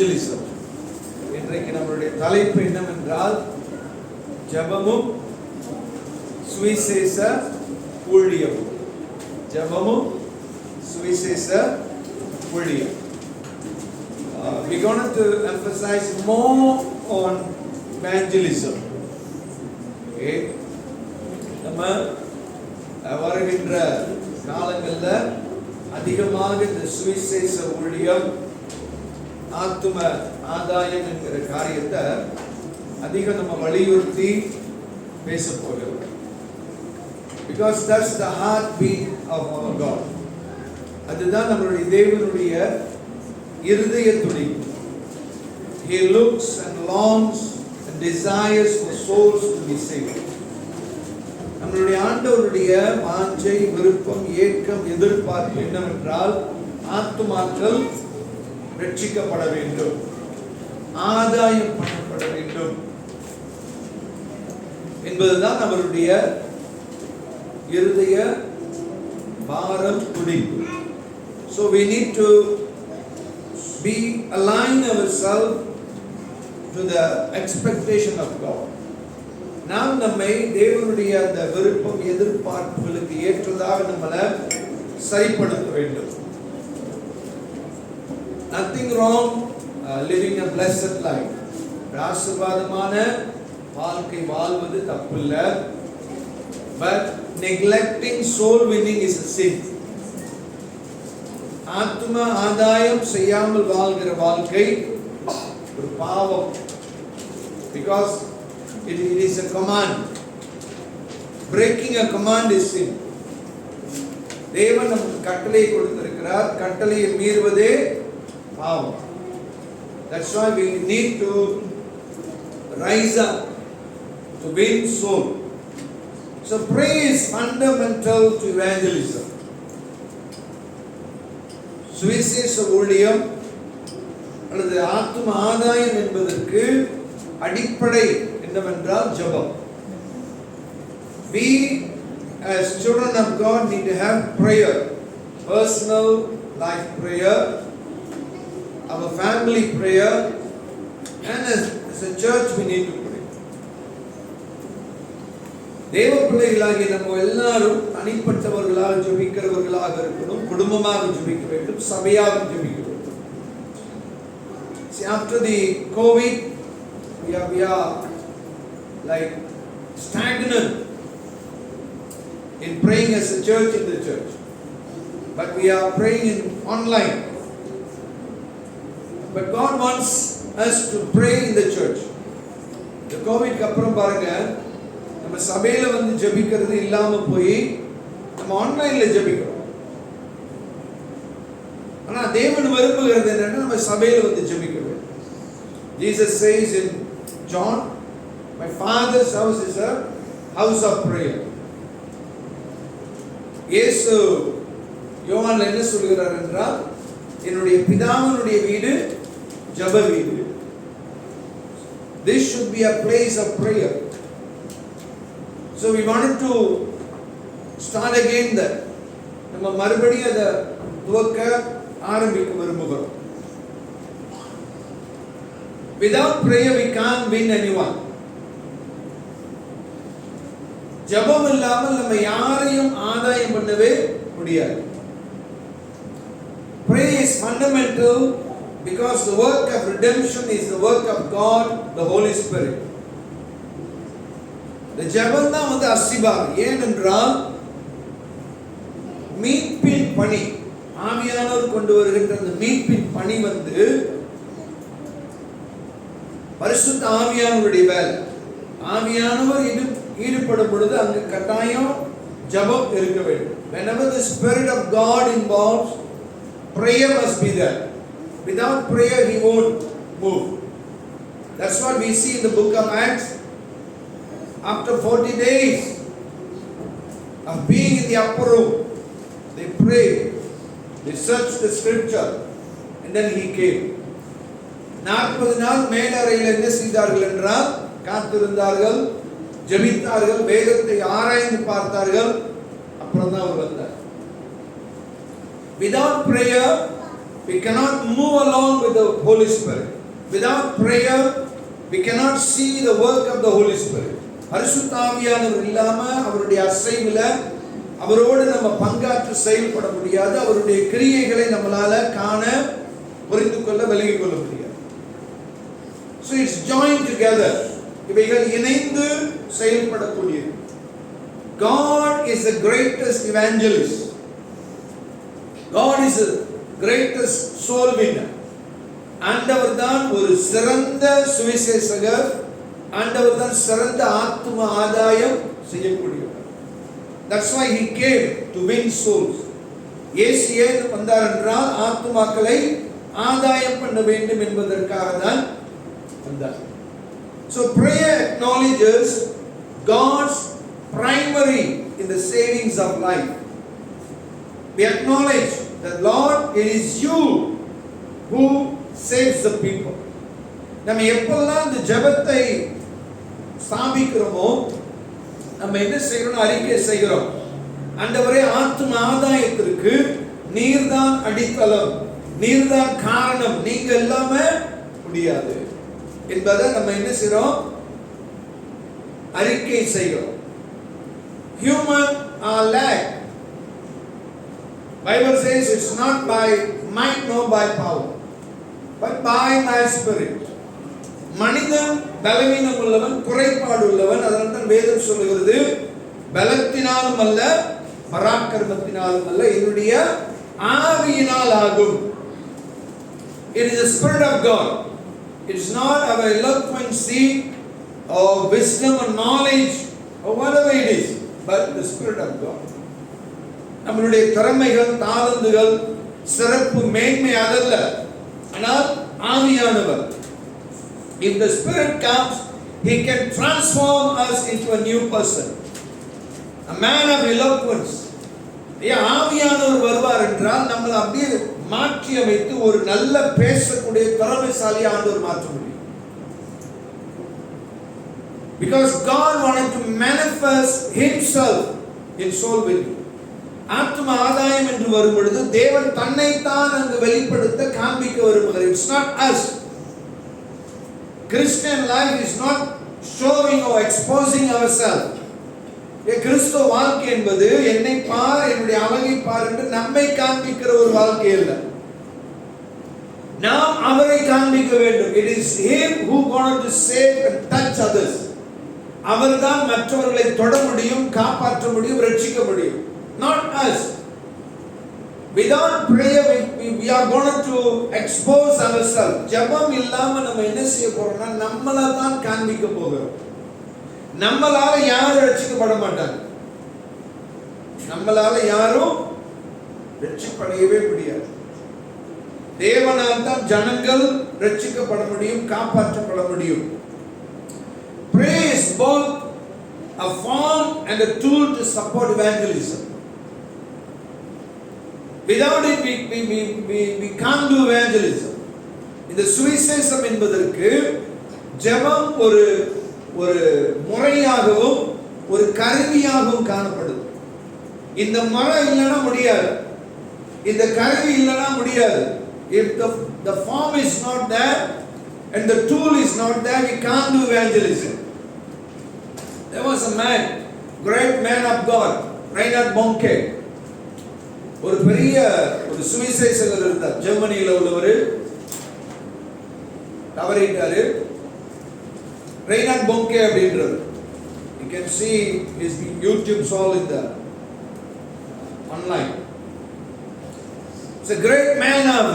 Evangelism. இன்றைக்கு நம்மளுடைய தலைப்பு என்னவென்றால் ஜெபமும் சுவிசேஷ ஊழியமும். ஜெபமும் சுவிசேஷ ஊழியம். We're going to emphasize more on evangelism. Okay? நம்ம வருகின்ற காலங்களில் அதிகமாக இந்த சுவிசேஷ ஊழியம், ஆத்தும ஆதாயம் என்கிற காரியத்தை அதிகம் நம்ம வலியுறுத்தி பேச போகிறோம். Because that's the heartbeat of our God. அதுதான் நம்மளுடைய தேவனுடைய இருதய துடிப்பு. He looks and longs and desires for souls to be saved. நம்மளுடைய ஆண்டவருடைய வாஞ்சை, விருப்பம், ஏக்கம், எதிர்பார்ப்பு என்னவென்றால் ஆத்துமாக்கள் ரட்சிக்கப்பட வேண்டும், ஆதாயம் பண்ணப்பட வேண்டும் என்பதுதான் அவருடைய இருதய பாரம், துடிப்பு. So we need to align ourselves to the expectation of God. நாம் நம்மை தேவனுடைய அந்த விருப்பம், எதிர்பார்ப்புகளுக்கு ஏற்றதாக நம்மளை சரிப்படுத்த வேண்டும். Nothing wrong living a blessed life. ஆசீர்வாதமான வாழ்க்கை வாழ்வது தப்பில்லை. But neglecting soul winning is a sin. ஆத்தும ஆதாயம் செய்யாமல் வாழ்கிற வாழ்க்கை ஒரு பாவம். Because it is a command. Breaking a command is sin. தேவன் நமக்கு கட்டளை கொடுத்திருக்கிறார், கட்டளையை மீறுவதே பாவம். That's why we need to rise up to win soul. So prayer is fundamental to evangelism. சுவிசேஷ ஊழியம் அல்லது ஆத்தும ஆதாயம் என்பதற்கு அடிப்படை என்னவென்றால் ஜெபம். We as children of God need to have prayer, personal life prayer, our family prayer, and as a church we need to pray. தேவ பிள்ளைகளாகிய நம்ம எல்லாரும் தனிப்பட்டவர்களாக ஜெபிக்கிறவர்களாக இருக்கணும், குடும்பமாக ஜெபிக்க வேண்டும், சபையாக ஜெபிக்க வேண்டும். See, after the COVID we are like stagnant in praying as a church in the church, but we are praying in online. But God wants us to pray in the church. The COVID க்கு அப்புறம் பாருங்க, நம்ம சபையில வந்து ஜெபிக்கிறது இல்லாம போய் நம்ம ஆன்லைன்ல ஜெபிக்கிறோம். ஆனா தேவன் விரும்புகிறது என்னன்னா நம்ம சபையில வந்து ஜெபிக்க வேண்டும். Jesus says in John, my father's house is a house of prayer. இயேசு யோவான்ல என்ன சொல்கிறார் என்றால், என்னுடைய பிதாவினுடைய வீடு ஜெப வீடு. This should be a place of prayer. So we wanted to start again that நம்ம மறுபடியும் அதை துவக்க ஆரம்பிக்க விரும்புகிறோம். Without prayer we can't win anyone. ஜெபம் இல்லாமல் நம்ம யாரையும் ஆதாயம் பண்ணவே முடியாது. Prayer is fundamental because the work of redemption is the work of God, the Holy Spirit. இந்த ஜெபம் தான் வந்து அஸ்திபாரம். ஏனென்றால் மீட்பின் பணி, ஆவியானவர் கொண்டு வருகின்ற அந்த மீட்பின் பணி வந்து பரிசுத்த ஆவியானவருடைய வேலை. ஆவியானவர் ஈடுபடும் பொழுது அங்கு கட்டாயம் ஜெபம் இருக்க வேண்டும். Whenever the Spirit of God involves, prayer must be there. Without prayer he won't move. That's what we see in the book of Acts. After 40 days of being in the upper room, they prayed, they searched the scripture, and then he came. 40 நாள் மேலறையில் என்ன செய்தார்கள் என்றால் காத்திருந்தார்கள், ஜெபித்தார்கள், வேதத்தை ஆராய்ந்து பார்த்தார்கள், அப்புறம் தான் அவர் வந்தார். Without prayer we cannot move along with the Holy Spirit. Without prayer, we cannot see the work of the Holy Spirit. பரிசுத்த ஆவியானவர் இல்லாம அவருடைய அசைவுல அவரோடு நம்ம பங்காற்று செயல்பட முடியாது. அவருடைய கிரியைகளை நம்மளால காண, புரிந்து கொள்ள, விளங்கிக் கொள்ள முடியாது. So it's joined together. இவைகள் இணைந்து செயல்படக்கூடியது. God is the greatest evangelist. God is the greatest soul winner. ஆண்டவர் தான் ஒரு சிறந்த சுவிசேஷகர். ஆண்டவர் தான் சிறந்த ஆத்தும ஆதாயம் செய்யக்கூடியவர். That's why he came to win souls. இயேசு ஏன் வந்தார் என்றால் ஆத்துமாக்களை ஆதாயம் பண்ண வேண்டும் என்பதற்காக தான் வந்தார். So prayer acknowledges God's primary in the savings of life. We acknowledge that Lord, it is you who saves the people. நம்ம எப்பெல்லாம் இந்த ஜெபத்தை ஸ்தாபிக்கிறோமோ நம்ம என்ன செய்யறோம்? அறிக்கை செய்கிறோம். ஆண்டவரே, ஆத்தும ஆதாயத்திற்கு நீர்தான் அடித்தளம், நீர்தான் காரணம், நீங்க இல்லாம முடியாது என்பதை நம்ம என்ன செய்றோம்? அறிக்கை செய்கிறோம். Human are lack. Bible says it's not by might nor by power, but by my spirit. மனிதன் பலவீனம் உள்ளவன், குறைபாடு உள்ளவன். அதனால தான் வேதம் சொல்லுகிறது, பலத்தினாலும் அல்ல பராக்கிரமத்தினாலும் அல்ல, என்னுடைய ஆவியினால் ஆகும். It is the Spirit of God. It is not our eloquency or wisdom or knowledge or whatever it is, but the Spirit of God. நம்மளுடைய திறமைகள், தாளந்துகள், சிறப்பு, மேன்மை அதல்ல, ஆனால் ஆவியானவர். If the Spirit comes, he can transform us into a new person, a man of eloquence. ஆவியானவர் வருவார் என்றால் நம்மளை அப்படியே மாற்றி அமைத்து ஒரு நல்ல பேசக்கூடிய திறமைசாலி ஆண்டவர் மாற்ற முடியும். Because God wanted to manifest himself in soul winning. ஆத்ம ஆதாயம் என்று வரும் பொழுது தேவன் தன்னைத்தான் அங்கு வெளிப்படுத்த, காண்பிக்க விரும்புகிறார். It's not us. Christian life is not showing or exposing ourselves. கிறிஸ்துவ வாழ்க்கை என்பது என்னை பார், என்னுடைய அழகை பார் என்று நம்மை காண்பிக்கிற ஒரு வாழ்க்கை அல்ல. நாம் அவரை காண்பிக்க வேண்டும். It is him who going to save and touch others. அவர்தான் மற்றவர்களை தொட முடியும், காப்பாற்ற முடியும், ரட்சிக்க முடியும். Not us. Without prayer we are going to expose ourselves. ஜெபம் இல்லாம நம்ம என்ன செய்ய போறோம்னா நம்மள தான் காண்பிக்க போகிறோம். நம்மளால யாரும் ரட்சிக்கப்பட மாட்டாங்க. நம்மளால யாரும் ரட்சிக்கப்படவே முடியாது. தேவனால் தான் ஜனங்கள் ரட்சிக்கப்பட முடியும், காப்பாற்றப்பட முடியும். Prayer is both a form and a tool to support evangelism. Without it we can't do evangelism. இந்த சுவிசேஷம் என்பதற்கு ஜெபம் ஒரு முறையாகவும் ஒரு கருவியாகவும் காணப்படுது. இந்த முறை இல்லைன்னா முடியாது, இந்த கருவி இல்லைன்னா முடியாது. If the form is not there and the tool is not there, we can't do evangelism. There was a man, great man of God, Reinhard Bonke. ஒரு பெரிய ஒரு சுவிசேஷகர் இருந்தார். ஜெர்மனியில உள்ளவர், தவறிட்டாரு. Reinhard Bonke அப்படின்றது. You can see his YouTube's all in the online. It's a great man of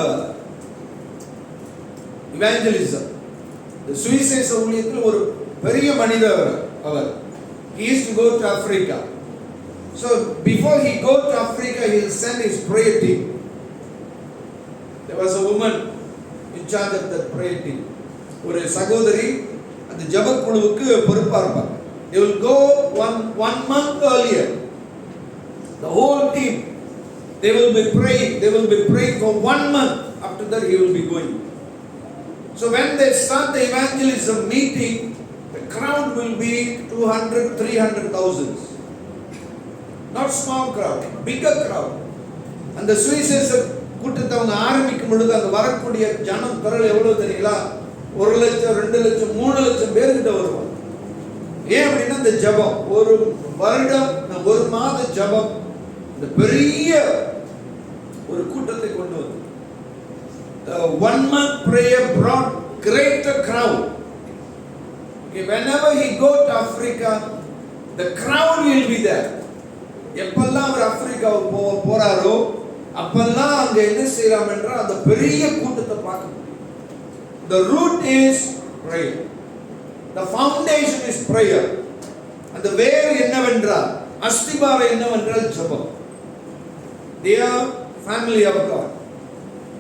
evangelism. The சுவிசேஷ ஊழியத்தில் ஒரு பெரிய மனிதர் அவர். He used to go to Africa. So before he go to Africa, he will send his prayer team. There was a woman in charge of that prayer team. ஒரு சகோதரி அந்த ஜெப குழுவுக்கு பொறுப்பா இருப்பாங்க. They will go one month earlier. The whole team, they will be praying for 1 month. After that he will be going. So when they start the evangelism meeting, the crowd will be 200-300,000. Not small crowd, bigger crowd. And the சுவிசேஷ கூட்டத்தை அவங்க ஆரம்பிக்கும் பொழுது அங்க வரக்கூடிய ஜனம் திரள் எவ்வளவு தெரியுங்களா? 1 லட்சம், 2 லட்சம், 3 லட்சம் பேர்கிட்ட வருவாங்க. ஏன் அப்படின்னா இந்த ஜபம், ஒரு வருடம், ஒரு மாத ஜபம் இந்த பெரிய ஒரு கூட்டத்தை கொண்டு வந்து. The 1 month prayer brought greater crowd. Okay, whenever he go to Africa, the crowd will be there. எப்பெல்லாம் அவர் ஆப்பிரிக்காவுக்கு போறாரோ அப்பெல்லாம் அங்க என்ன செய்யலாம் என்றால் அந்த பெரிய கூட்டத்தை பார்க்க முடியும். The root is prayer. The foundation is prayer. அந்த வேர் என்னவென்றால், அஸ்திபாரம் என்னவென்றால் ஜெபம். Dear family of God,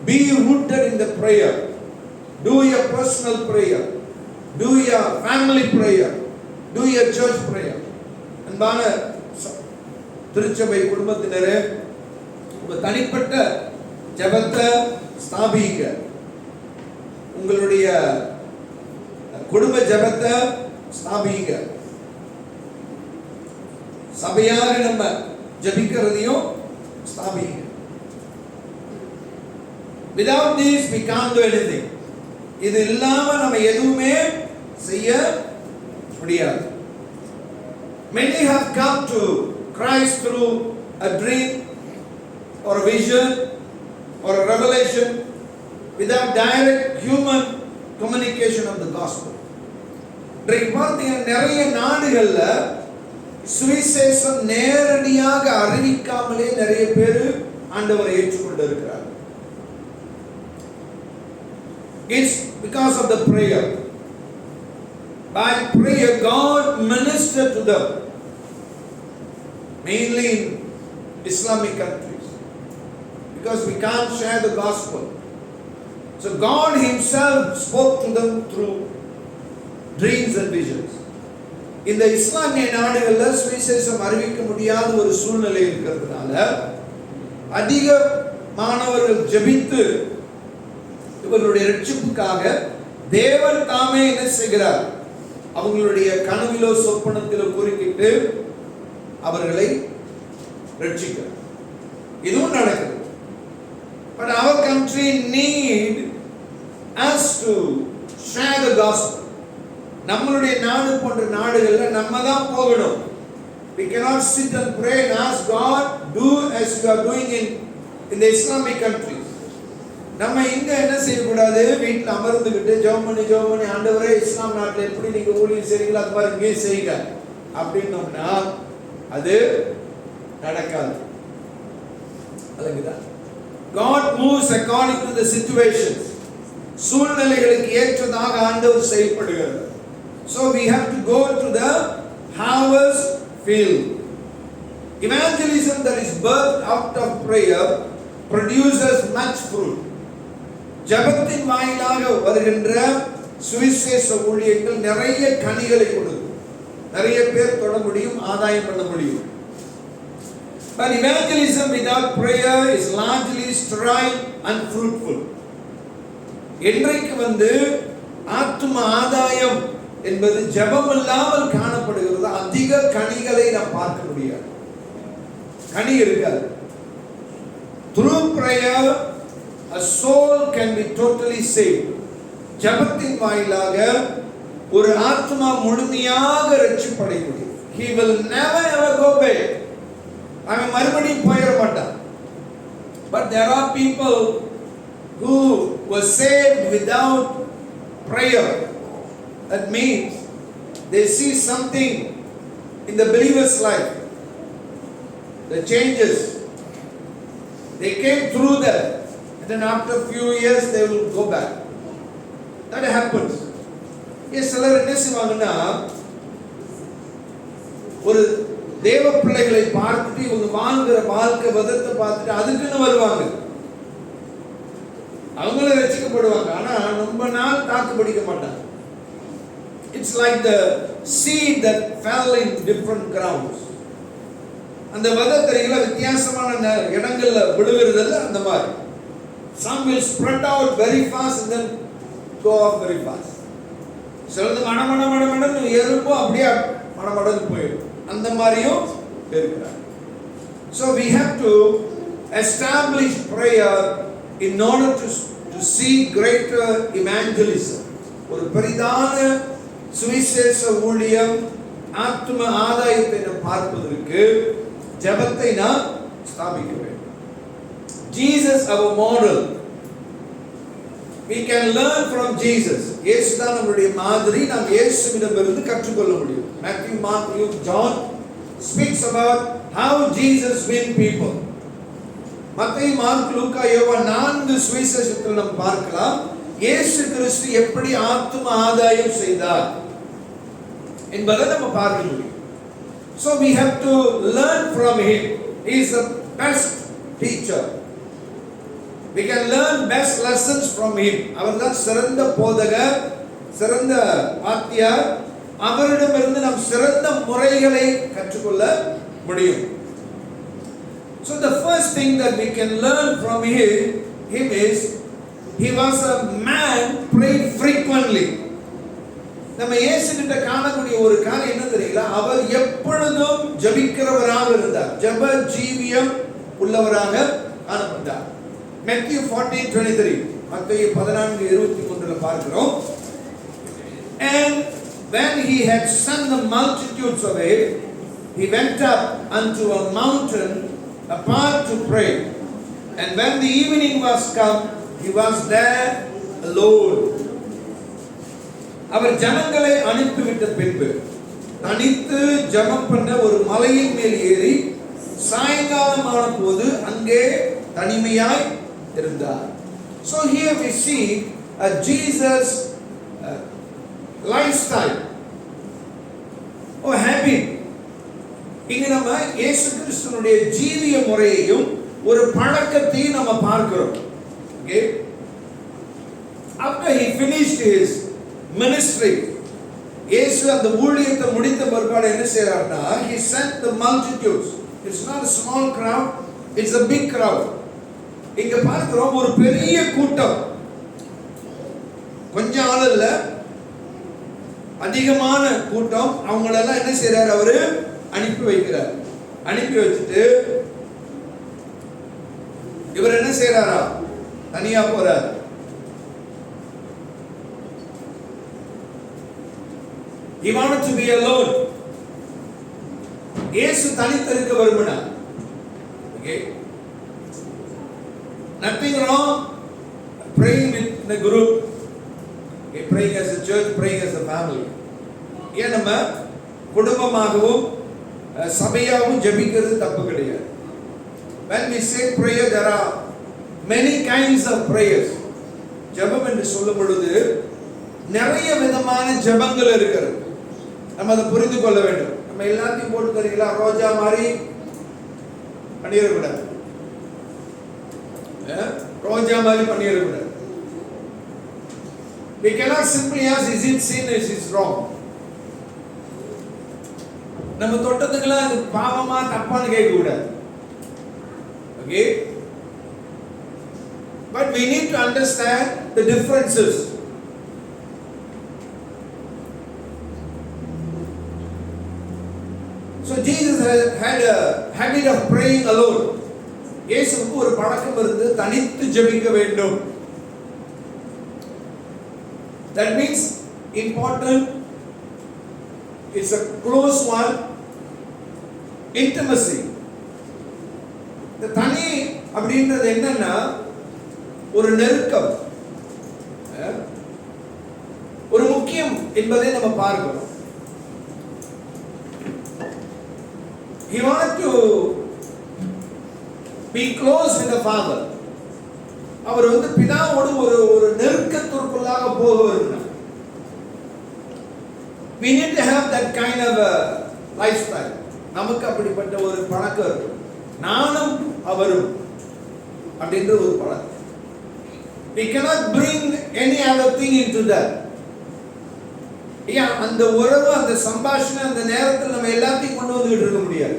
be rooted in the prayer. Do your personal prayer. Do your family prayer. Do your church prayer. அன்பான திருச்சபை குடும்பத்தினரே, உங்க தனிப்பட்ட ஜெபத்தை ஸ்தாபிங்க. உங்களுடைய குடும்ப ஜெபத்தை ஸ்தாபிங்க. சபையாக நம்ம ஜெபிக்கிறதையும் ஸ்தாபிங்க. Without this we can't do anything. இது இல்லாம நம்ம எதுவுமே செய்ய முடியாது. Many have come to Christ through a dream or a vision or a revelation without direct human communication of the gospel. நிறைய நாடுகள்ல சுவிசேஷம் நேரடியாக அறிவிக்காமலே நிறைய பேர் ஆண்டவரை ஏற்றுக்கொண்டு இருக்கிறார். It's because of the prayer. By prayer God ministered to them, mainly in Islamic countries, because we can't share the gospel. So God himself spoke to them through dreams and visions. இந்த இஸ்லாமிய நாடுகள்ல சுவிசேஷம் அறிவிக்க முடியாத ஒரு சூழ்நிலை இருக்கிறதுனால அதிக மாணவர்கள் ஜெபித்து இவர்களுடைய ரட்சிப்புக்காக தேவன் தாமே என்ன செய்கிறார்? அவங்களுடைய கனவிலோ சொப்பனத்திலோ குறுக்கிட்டு அவர்களை ரட்சிக்கிறார். இதுவும் நடக்குது. But our country need us to share the gospel. நம்மளுடைய நாடு போன்ற நாடுகள்ல நம்ம தான் போகணும். We cannot sit and pray and ask God, do as you are doing in the Islamic countries. நம்ம இங்க என்ன செய்யக்கூடாது? வீட்டில் அமர்ந்துகிட்டு ஜெபம் பண்ணி ஆண்டவரே இஸ்லாம் நாட்டில் எப்படி நீங்க ஊழியம் செய்றீங்களோ அது மாதிரி இங்கே செய்யுங்க அப்படின்னோம்னா அது நடக்காது. அதுக்குதா God moves according to the situations. சூழ்நிலைகளுக்கு ஏற்றதாக ஆண்டவர் செயல்படுகிறார். So we have to go to the harvest field. Evangelism that is birthed out of prayer produces much fruit. ஜெபத்தின் வாயிலாக வருகின்ற சுவிசேஷ ஊழியங்கள் நிறைய கனிகளை கொடுக்கும். நிறைய பேர் தொட முடியும், ஆதாயம் பண்ண முடியும். But evangelism without prayer is largely sterile and fruitful. இன்றைக்கு ஆத்தும ஆதாயம் என்பது ஜெபம் இல்லாமல் காணப்படுகிறது. அதிக கனிகளை நாம் பார்க்க முடியாது, கனி இருக்காது. Through prayer a soul can be totally saved. ஜெபத்தின் வாயிலாக ஒரு ஆத்மா முழுமையாக ரட்சிக்கப்பட முடியும். He will never ever go back. அவன் மறுபடியும் போயிட மாட்டான். But there are people who were saved without prayer. That means they see something in the believer's life, the changes. They came through that, and then after a few years they will go back. That happens. Yes, சிலர் என்ன செய்வாங்கன்னா, ஒரு தேவ பிள்ளைகளை பார்த்துட்டு இவங்க வாழ்கிற வாழ்க்கை விதத்தை பார்த்துட்டு அதுக்குன்னு வருவாங்க, அவங்கள ரட்சிக்கப்படுவாங்க. ஆனா ரொம்ப நாள் தாக்கு பிடிக்க மாட்டாங்க. It's like the seed that fell in different grounds. அந்த விதைத்தறிகளை வித்தியாசமான இடங்கள்ல விழுகிறதுல அந்த மாதிரி. Some will spread out very fast and then go off very fast. சிலது மடமடன்னு எறும்போ அப்படியே மடமடன்னு போயிடும். அந்த மாதிரியும் இருக்கிறார். So we have to establish prayer in order to see greater evangelism, ஒரு பெரிதான சுவிசேஷ ஊழியம், ஆத்ம ஆதாயத்தை நாம் பார்ப்பதற்கு ஜெபத்தை நாம் ஸ்தாபிக்க வேண்டும். Jesus our model. We can learn from Jesus. இயேசு தான் நம்முடைய மாதிரி. நாம் இயேசுவிடமிருந்து கற்றுக்கொள்ள முடியும். Matthew, Mark, Luke, John speaks about how Jesus win people. மத்தேயு, மார்க், லூக்கா, யோவான் 4 சுவிசேஷத்தில் நாம் பார்க்கலாம் இயேசு கிறிஸ்து எப்படி ஆத்ம ஆதாயம் செய்தார் என்பதை நம்ம பார்க்க முடியும். So we have to learn from him. He is the best teacher. We can learn best lessons from him. அவர்தான் சிறந்த போதகர், சிறந்த வாத்தியார். அவரிடமிருந்து நாம் சிறந்த முறைகளை கற்றுக்கொள்ள முடியும். So the first thing that we can learn from him is he was a man prayed frequently. நம்ம இயேசு கிட்ட காணக்கூடிய ஒரு காரியம் என்ன தெரியுங்களா? அவர் எப்பொழுதும் ஜெபிக்கிறவராக இருந்தார். ஜெப ஜீவியம் உள்ளவராக காணப்பட்டார். Matthew 14:23, மத்தேயு 14:23 பார்க்கிறோம். And when he had sent the multitudes away, he went up unto a mountain apart to pray. And when the evening was come, he was there alone. அவர் ஜனங்களை அனுப்பிவிட்ட பின்பு தனித்து ஜெபம் பண்ண ஒரு மலையின் மேல் ஏறி சாயங்காலமான போது அங்கே தனிமையாய் இருந்தார். So here we see a Jesus lifestyle or habit. இங்க நம்ம இயேசு கிறிஸ்துவினுடைய ஜீவிய முறையையும் ஒரு பழக்கத்தையும் நம்ம பார்க்கிறோம். Okay? After he finished his ministry, இயேசு அந்த ஊழியத்தை முடித்த பிற்பாடு என்ன செய்றார்னா, he sent the multitudes. It's not a small crowd, it's a big crowd. இங்க பார்க்கிறோம் ஒரு பெரிய கூட்டம், கொஞ்சம் ஆள் இல்ல, அதிகமான கூட்டம். அவங்களெல்லாம் என்ன செய்றார்? அவரு அனுப்பி வைக்கிறார். அனுப்பி வச்சுட்டு இவர் என்ன செய்றாரா? தனியா போறார். He wanted to be alone. இயேசு தனித்திருக்க விரும்பினார். Okay? Nothing wrong praying with the group. Okay, praying as a church, praying as a family. ஏன் நம்ம குடும்பமாகவும் சபையாகவும் ஜெபிக்கிறது தப்பு கிடையாது. When we say prayer, there are many kinds of prayers. ஜெபம் என்று சொல்லும் பொழுது நிறைய விதமான ஜெபங்கள் இருக்கிறது. நம்ம அதை புரிந்து கொள்ள வேண்டும். நம்ம எல்லாத்தையும் போட்டு தரீங்களா ரோஜா மாதிரி பண்ணிடக்கூடாது. ரோஜா மாதிரி பண்ணிடக்கூடாது. We cannot simply ask, is it sin, is it wrong? நம்ம தொட்டதுக்கெல்லாம் இது பாவமா தப்பான்னு கேட்க கூடாது. Okay? But we need to understand the differences. So Jesus had a habit of praying alone. இயேசுவுக்கு ஒரு பழக்கம் இருந்து தனித்து ஜெபிக்க வேண்டும். That means important, it's a close one, intimacy. இந்த தனி அப்படின்றது என்னன்னா ஒரு நெருக்கம், ஒரு முக்கியம் என்பதை நம்ம பார்க்கிறோம். He wanted to be close with the Father. அவர் பிதாவோடு ஒரு நெருக்கத்திற்குள்ளாக போக விரும்பினார். We need to have that kind of a lifestyle. நமக்கு அப்படிப்பட்ட ஒரு பழக்கம் இருக்கு. நானும் அவரும் அப்படின்ற ஒரு பழக்கம். We cannot bring any other thing into that. அந்த உறவு, அந்த சம்பாஷணை, அந்த நேரத்தில் நம்ம எல்லாத்தையும் கொண்டு வந்துட்டு இருக்க முடியாது.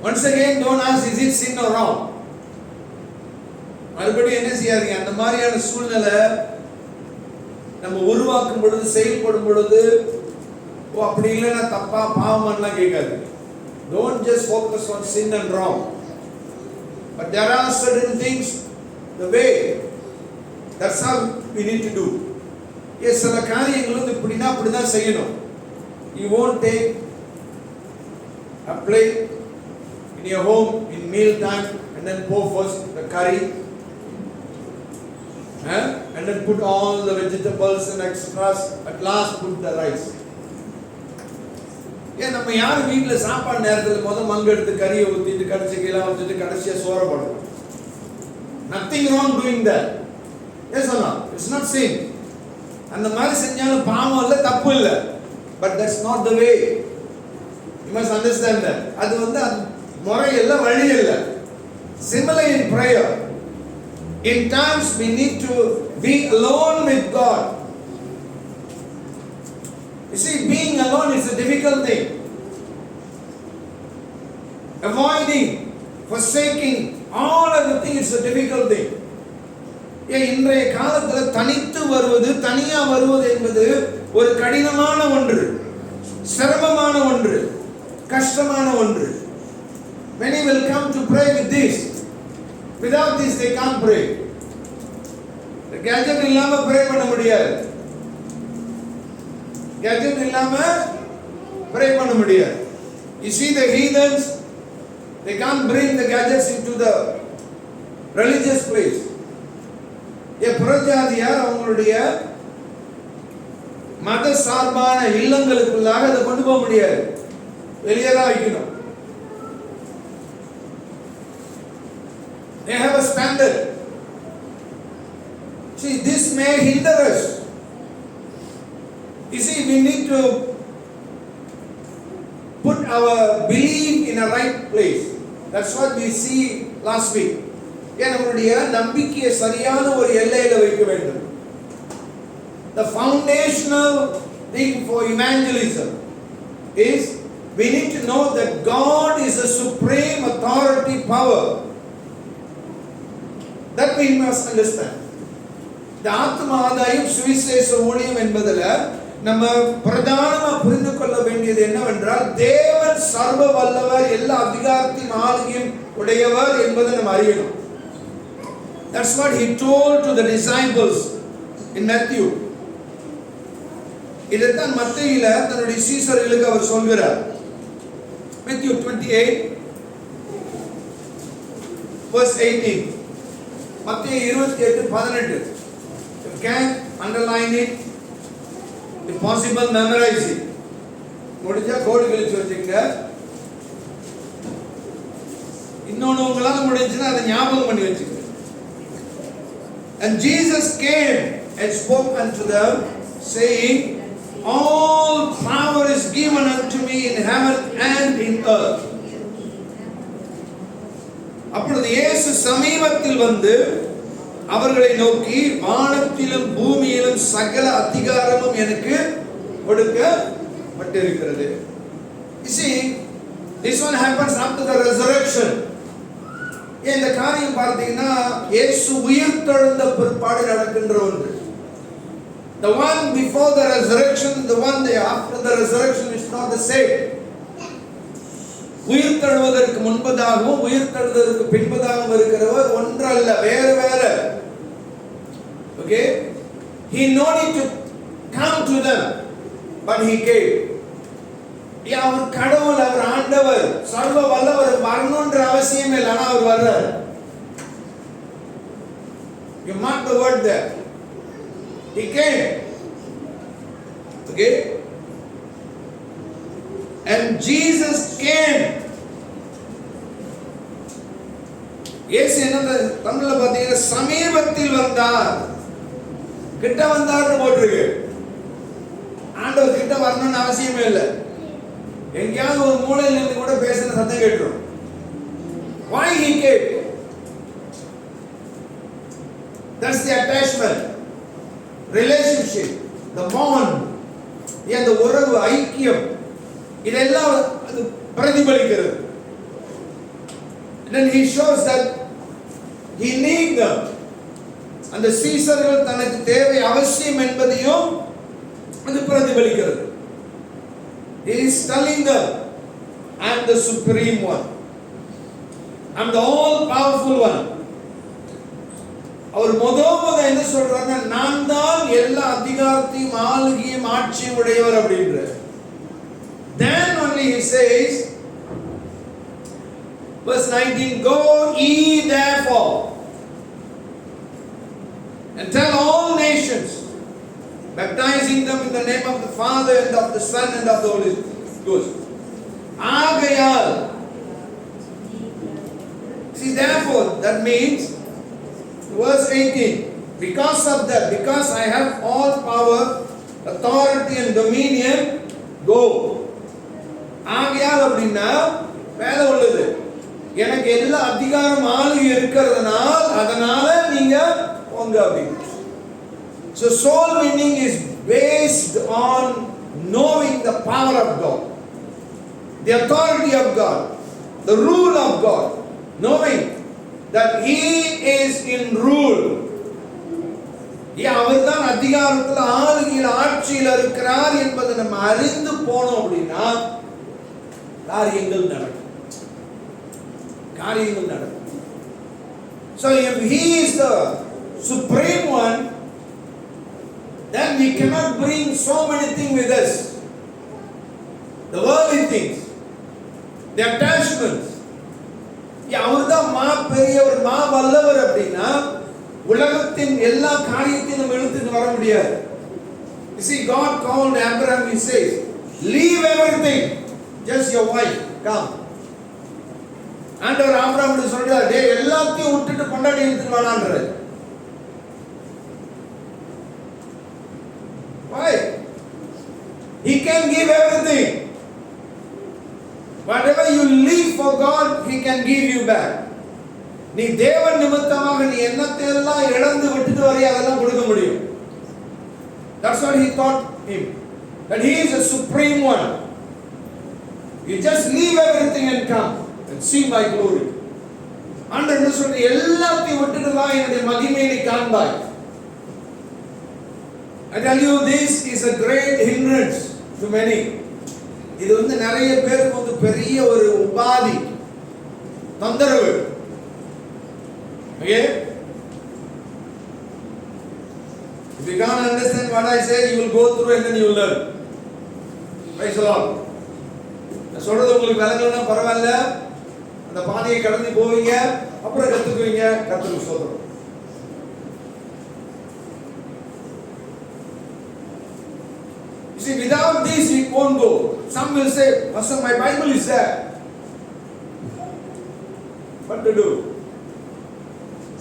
Once again, don't ask, is it sin or wrong? மறுபடியும் என்ன செய்யாதீங்க, அந்த மாதிரியான சூழ்நிலை நம்ம உருவாக்கும் பொழுது, செயல்படும் பொழுது, ஓ அப்படி இல்லைன்னா தப்பா பாவமானலாம் கேட்காது. Don't just focus on sin and wrong, But there are certain things, the way, that's how we need to do. Yes, சில காரியங்கள் வந்து இப்படினா அப்படிதான் செய்யணும். You won't take a plate in your home in meal time and then pour first the curry, and then put all the vegetables and extras, at last put the rice. ஏன் நம்ம யாரும் வீட்டுல சாப்பாடு நேரத்துல மங்க எடுத்து கறியை ஊத்திட்டு கடைசிக்கெல்லாம் வச்சுட்டு கடைசியா சோற போடுறோம். Nothing wrong doing that. Yes or no? It's not sin. அந்த மாதிரி செஞ்சாலும் பாவம் இல்ல, தப்பு இல்ல. But that's not the way. You must understand that. அது வந்து முறை இல்ல, வழி இல்ல. Similar in prayer. In times we need to be alone with God. You see, being alone is a difficult thing. Avoiding, forsaking, all of the things is a difficult thing. இன்றைய காலத்தில் தனித்து வருவது, தனியா வருவது என்பது ஒரு கடினமான ஒன்று, சிரமமான ஒன்று, கஷ்டமான ஒன்று. Many will come to pray with this. Without this they can't pray. The gadget இல்லாம pray பண்ண முடியாது. Gadget இல்லாம pray பண்ண முடியாது. You see the heathens, they can't bring the gadgets into the religious place. புறஜாதியார் அவங்களுடைய மத சார்பான இல்லங்களுக்குள்ளாக அதை கொண்டு போக முடியாது, வெளியே தான் வைக்கணும். They have a standard. See, this may hinder us. You see, we need to put our belief in a right place. That's what we see last week. நம்முடைய நம்பிக்கையை சரியான ஒரு எல்லையில வைக்க வேண்டும். The foundational thing for evangelism is we need to know that God is a supreme authority power. That we must understand. இந்த ஆத்ம ஆதாயம் சுவிசேஷ ஊழியம் என்பதுல நம்ம பிரதானமா புரிந்து கொள்ள வேண்டியது என்னவென்றால், தேவன் சர்வ வல்லவர், எல்லா அதிகாரத்தின் ஆளுகையும் உடையவர் என்பதை நம்ம அறியணும். That's what he told to the disciples in Matthew. இதைத்தான் மத்தேயுல தன்னுடைய சீஷர்களுக்கு அவர் சொல்கிறார். Matthew 28 verse 18. மத்தேயு 28:18. You can underline it, if possible memorize it. முடிஞ்சா கோடு கிழிச்சு வச்சுங்க. இன்னொன்னு உங்களால முடிஞ்சுன்னா அதை ஞாபகம் பண்ணி வச்சுங்க. And Jesus came and spoke unto them, saying, all power is given unto me in heaven and in earth. அப்பொழுது இயேசு சமீபத்தில் வந்து அவர்களை நோக்கி, வானத்திலும் பூமியிலும் சகல அதிகாரமும் எனக்கு கொடுக்கப்பட்டிருக்கிறது. You see, this one happens after the resurrection. இந்த காரியம் பார்த்தீங்கன்னா இயேசு உயிர்த்தெழுந்த பிற்பாடு நடக்கின்ற ஒன்று. The one before the resurrection, the one after the resurrection is not the same. உயிர்த்தெழுவதற்கு முன்பதாகவும் உயிர்த்தெழுவதற்கு பின்பதாகவும் இருக்கிறவர் ஒன்றல்ல, வேறு வேறு. Okay, he no need to come to them, but he came. அவர் கடவுள், அவர் ஆண்டவர், சர்வ வல்லவர், வரணும்ன்ற அவசியம் இல்லை, ஆனா அவர் வர்றார். You mark the word there. He came. Okay, and Jesus came. இயேசு என்ன தமிழ்ல பாத்தீங்கன்னா சமீபத்தில் வந்தார், கிட்ட வந்தார்னு போட்டிருக்கு. ஆண்டவர் கிட்ட வரணும்னு அவசியமே இல்லை. எங்கேயாவது ஒரு மூலையில இருந்து கூட பேசுற சத்தம் கேட்டுரும். Why he came? That's the attachment, relationship, the bond, இந்த உறவு, ஐக்கியம், இதெல்லாம் அது பிரதிபலிக்கிறது. Then he shows that he need them. அந்த சீசர்கள் தனக்கு தேவை அவசியம் என்பதையும் அது பிரதிபலிக்கிறது. He is telling them, I am the supreme one. I'm the all powerful one. அவர் முத என்ன சொல்றாருன்னா, நான் தான் எல்லா அதிகாரத்தையும் ஆளுகையும் ஆட்சியும் உடையவர் அப்படின்றார். Then only he says, verse 19, go ye therefore and tell all nations, baptizing them in the name of the Father and of the Son and of the Holy Ghost. ஆகையால், see, therefore, that means, verse 18, because of that, because I have all power, authority and dominion, go. ஆகையால் அப்படின்னா வேலை உள்ளது, எனக்கு எல்லா அதிகாரம் ஆளுகை இருக்கிறதுனால அதனால நீங்க போங்க அப்படின்னு. So soul winning is based on knowing the power of God, the authority of God, the rule of God, knowing that he is in rule. அவர் தான் அதிகாரத்தில் ஆளுகையில் ஆட்சியில் இருக்கிறார் என்பதை நம்ம அறிந்து போனோம் அப்படின்னா காரியங்கள் நடக்கும். So if he is the supreme one, then we cannot bring so many things with us, the worldly things, the attachments. அவர் தான் மா பெரியவர், மா வல்லவர் அப்படின்னா உலகத்தின் எல்லா காரியத்தையும் நம்ம எடுத்துட்டு வர முடியாது. You see, God called Abraham, he says, leave everything, just your wife, come. ஆண்டவர் ஆபிரகாமுக்கு சொல்றார், டேய் எல்லாத்தையும் விட்டுட்டு பொண்டாட்டி எடுத்துட்டு வாடான்றார். Why? He can give everything. Whatever you leave for God, he can give you back. நீ தேவன் நிமித்தமாக நீ என்னத்தை எல்லாம் இழந்து விட்டுட்டு வரைய அதெல்லாம் கொடுக்க முடியும். That's what he taught him, that he is a supreme one. You just leave everything and come and see my glory. ஆண்டவர் என்ன சொல்ற, எல்லாத்தையும் விட்டுட்டு வா, என்னுடைய மகிமையை நீ காண்பாய். I tell you, this is a great hindrance to many. இது நிறைய பேருக்கு பெரிய ஒரு உபாதி, தொந்தரவு. Okay? If you can't understand what I say, you will go through and then you will learn. Praise the Lord. நான் சொல்றது உங்களுக்கு விளங்கலன்னா பரவாயில்ல, அந்த பாதையை கடந்து போவீங்க, அப்புறம் கத்துக்குவீங்க. கர்த்தருக்கு ஸ்தோத்திரம். You see, without this we won't go. Some will say, Pastor, my Bible is there. What to do?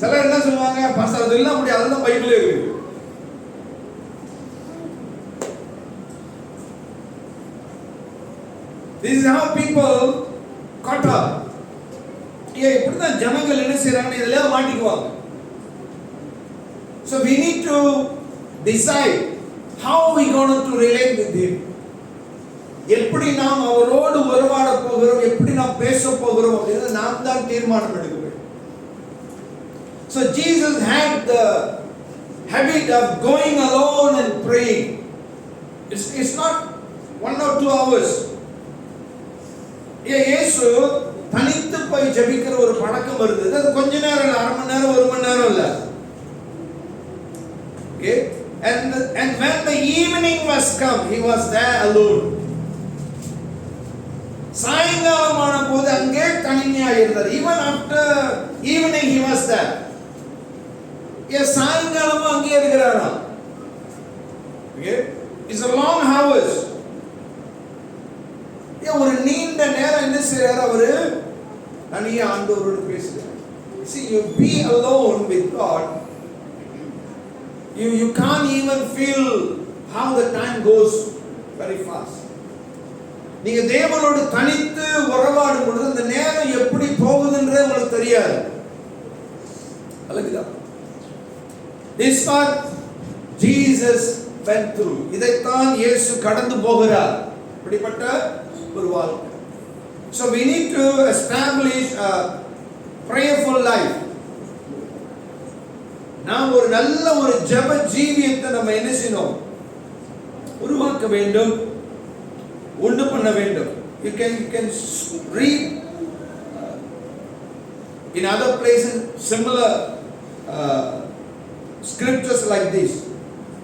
சிலர் என்ன சொல்லுவாங்க, பாஸ்டர் அது இல்ல முடியாது, அதுதான் பைபிளே இருக்கு. This is how people caught up. இப்படிதான் ஜனங்கள் என்ன செய்றாங்க, இதெல்லாம் மாட்டிக்குவாங்க. So we need to decide how we going to relate with him. எப்படி நாம் அவரோடு உறவாட போகிறோம், எப்படி நாம் பேச போகிறோம் அப்படிங்கறத நாம் தான் தீர்மானம் எடுக்க வேண்டும். So Jesus had the habit of going alone and praying. It's not 1 or 2 hours. இயேசு தனித்து போய் ஜெபிக்கிற ஒரு பழக்கம் இருந்தது. அது கொஞ்ச நேரம் இல்ல, 1/2 மணி நேரம் 1 மணி நேரம் இல்ல. Okay? And when the evening was come, he was there alone. சாயங்காலமான போது அங்கே தனிமையாக இருந்தார். Even after evening he was there. சாயங்காலமும் அங்கே இருக்கிறாராம். Okay? It's a long hours. ஒரு நீண்ட நேரம் என்ன செய்றாரு அவரு, தனியா ஆண்டவரோடு பேசுறாரு. See, you be alone with God, you can't even feel how the time goes very fast. நீங்க தேவனோடு தனித்து உறவாடும் பொழுது அந்த நேரம் எப்படி போகுதுன்றே உங்களுக்கு தெரியாது. அல்லேலூயா. This what Jesus went through. இதைத்தான் இயேசு கடந்து போகிறார். இப்படிப்பட்ட ஒரு வாழ்க்கை. So we need to establish a prayerful life. நாம் ஒரு நல்ல ஒரு ஜெப ஜீவியத்தை நம்ம என்ன செய்யணும், உருவாக்க வேண்டும், உண்டு பண்ண வேண்டும். You can read In other places, similar scriptures like this,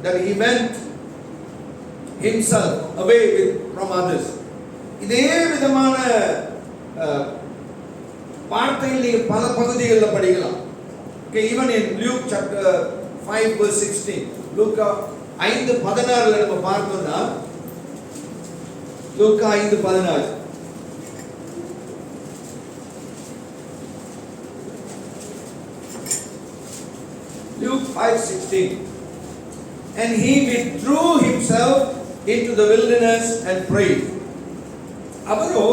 that he went himself away from others. இதே விதமான வார்த்தைகள் நீங்க பல பகுதிகளில் படிக்கலாம். Okay, even in Luke chapter 5 verse 16, லூக்கா 5:16 நம்ம பார்த்தோம்னா, லூக்கா 5:16, Luke 5:16, and he withdrew himself into the wilderness and prayed. அவரோ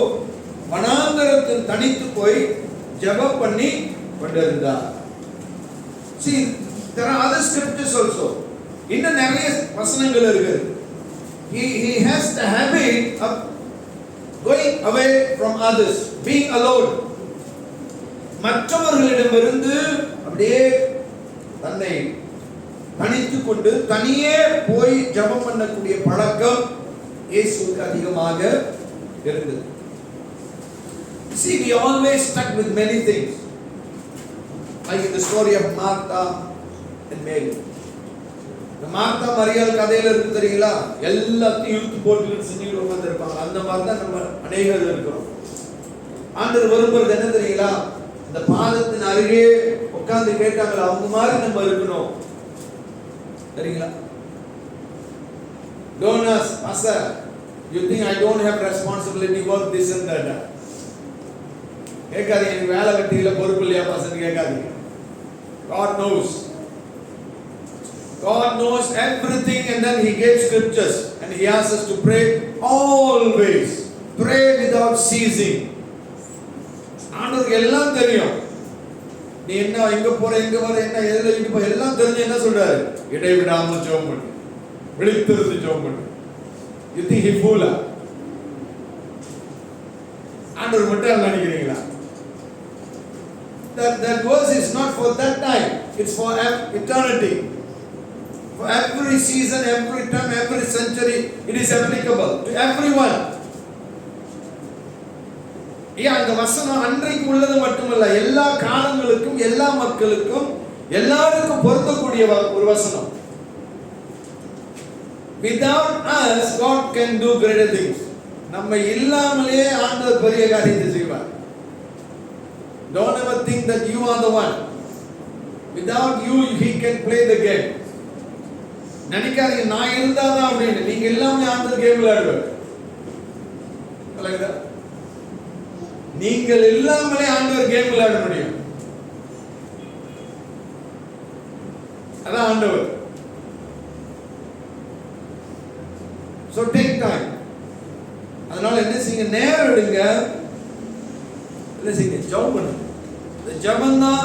வனாந்தரத்தில் தனித்து போய் ஜெபம் பண்ணி கொண்டிருந்தார். See, there are other scriptures also. இன்னும் நிறைய வசனங்கள் இருக்கு. He has the habit of going away from others, being alone. மற்றவர்களிடமிருந்து அப்படியே தன்னை தனித்துக் கொண்டு தனியே போய் ஜெபம் பண்ணக்கூடிய பழக்கம் இயேசுவுக்கு அதிகமாக இருந்தது. See, we always stuck with many things, like in the story of Martha and Mary. இந்த மார்த்தா மரியாள் கதையில இருக்கு தெரியுங்களா, எல்லாத்தையும் இழுத்து போட்டு செஞ்சு உட்கார்ந்திருப்பாங்க. அந்த மாதிரி தான் நம்ம அநேகர் இருக்கிறோம். ஆண்டவர் வரும்போது என்ன தெரியுங்களா, இந்த பாதத்தின் அருகே உட்கார்ந்து கேட்டாங்களா, அவங்க மாதிரி நம்ம இருக்கணும் தெரியுங்களா. Don't ask, Pastor, you think I don't have responsibility work this and that? கேட்காதீங்க, எனக்கு வேலை வெட்டியில பொறுப்பு இல்லையா பாஸ்டர் கேட்காதீங்க. God knows. God knows everything, and then he gave scriptures and he asks us to pray always. Pray without ceasing. ஆண்டவருக்கு எல்லாம் தெரியும். நீ என்ன எங்க போற எங்க வர என்ன எதுல இப்ப எல்லாம் தெரிஞ்சு என்ன சொல்றாரு, இடைவிடாமல் ஜெபம் பண்ணு, விழித்திருந்து ஜெபம் பண்ணு. You think he fool? ஆண்டவர் மட்டும் நினைக்கிறீங்களா? That verse is not for that time, it's for eternity. For every season, every time, every century, it is applicable to everyone. இந்த வசனம் அன்றைக்கு உள்ளது மட்டுமல்ல, எல்லா காலங்களுக்கும் எல்லா மக்களுக்கும் எல்லாருக்கும் பொருந்தக்கூடிய ஒரு வசனம். Without us, God can do greater things. நம்ம இல்லாமலே ஆண்டவர் பெரிய காரியத்தை செய்வார். Don't ever think that you are the one. Without you, he can play the game. நினைக்காதீங்க நான் இருந்தாதான் அப்படின்னு. நீங்க எல்லாமே ஆண்டவர் கேம் விளையாடுவார். நீங்கள் இல்லாமலே ஆண்டவர் கேம் விளையாட முடியும். அதான் ஆண்டவர். So take time. அதனால என்ன செய்யுங்க, நேரம் எடுங்க, என்ன செய்யுங்க, ஜெபம் பண்ணுங்க. இந்த ஜெபம் தான்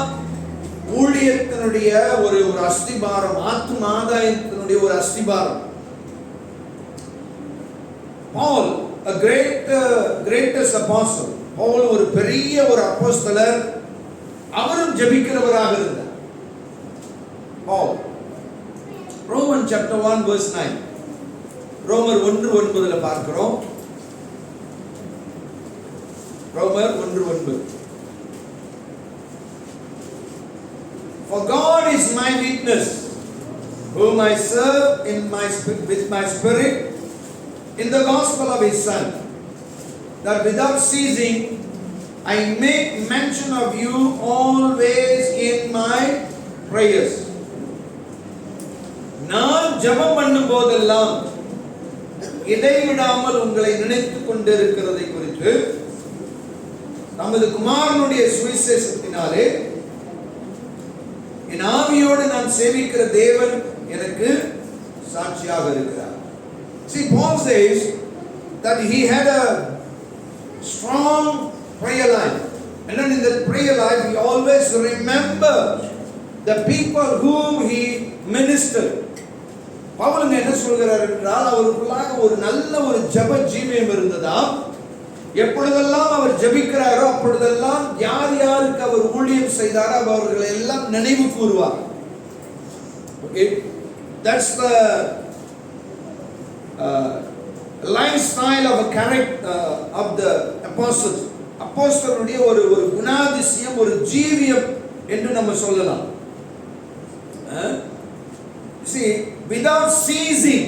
ஊழியத்தினுடைய ஒரு அஸ்திபாரம், ஆத்ம ஆதாயத்தினுடைய ஒரு அஸ்திபாரம். Paul, a greatest apostle, Paul ஒரு பெரிய ஒரு அப்போஸ்தலர், அவரும் ஜெபிக்கிறவராக இருந்தார். Paul, Romans chapter 1 verse 9, ரோமர் 1:9 பார்க்கிறோம். ரோமர் 1:9, For God is my witness, whom I serve with my spirit in the gospel of his Son, that without ceasing I make mention of you always in my prayers. நான் ஜெபம் பண்ணும் போதெல்லாம் இடைவிடாமல் உங்களை நினைத்துக் கொண்டிருக்கிறதை குறித்து நமது குமாரனுடைய சுவிசேஷத்தினாலே என் ஆவியோடு நான் சேவிக்கிற தேவன் எனக்கு சாட்சியாக இருக்கிறார். See, Paul says that he had a strong prayer life, and then in that prayer life he always remembered the people whom he ministered. Pavul என்ன சொல்கிறார் என்றால், அவருக்குள்ளாக ஒரு நல்ல ஒரு ஜெப ஜீவியம் இருந்ததா. எப்பொழுதெல்லாம் அவர் ஜெபிக்கிறாரோ அப்பொழுதெல்லாம் யார் யாருக்கு அவர் ஊழியம் செய்தாரோ அவர்களை எல்லாம் நினைவு கூறுவார். Okay, that's the lifestyle of a character of the apostles. அப்போஸ்தலருடைய ஒரு குணாதிசயம், ஒரு ஜீவியம் என்று நம்ம சொல்லலாம். See, without ceasing,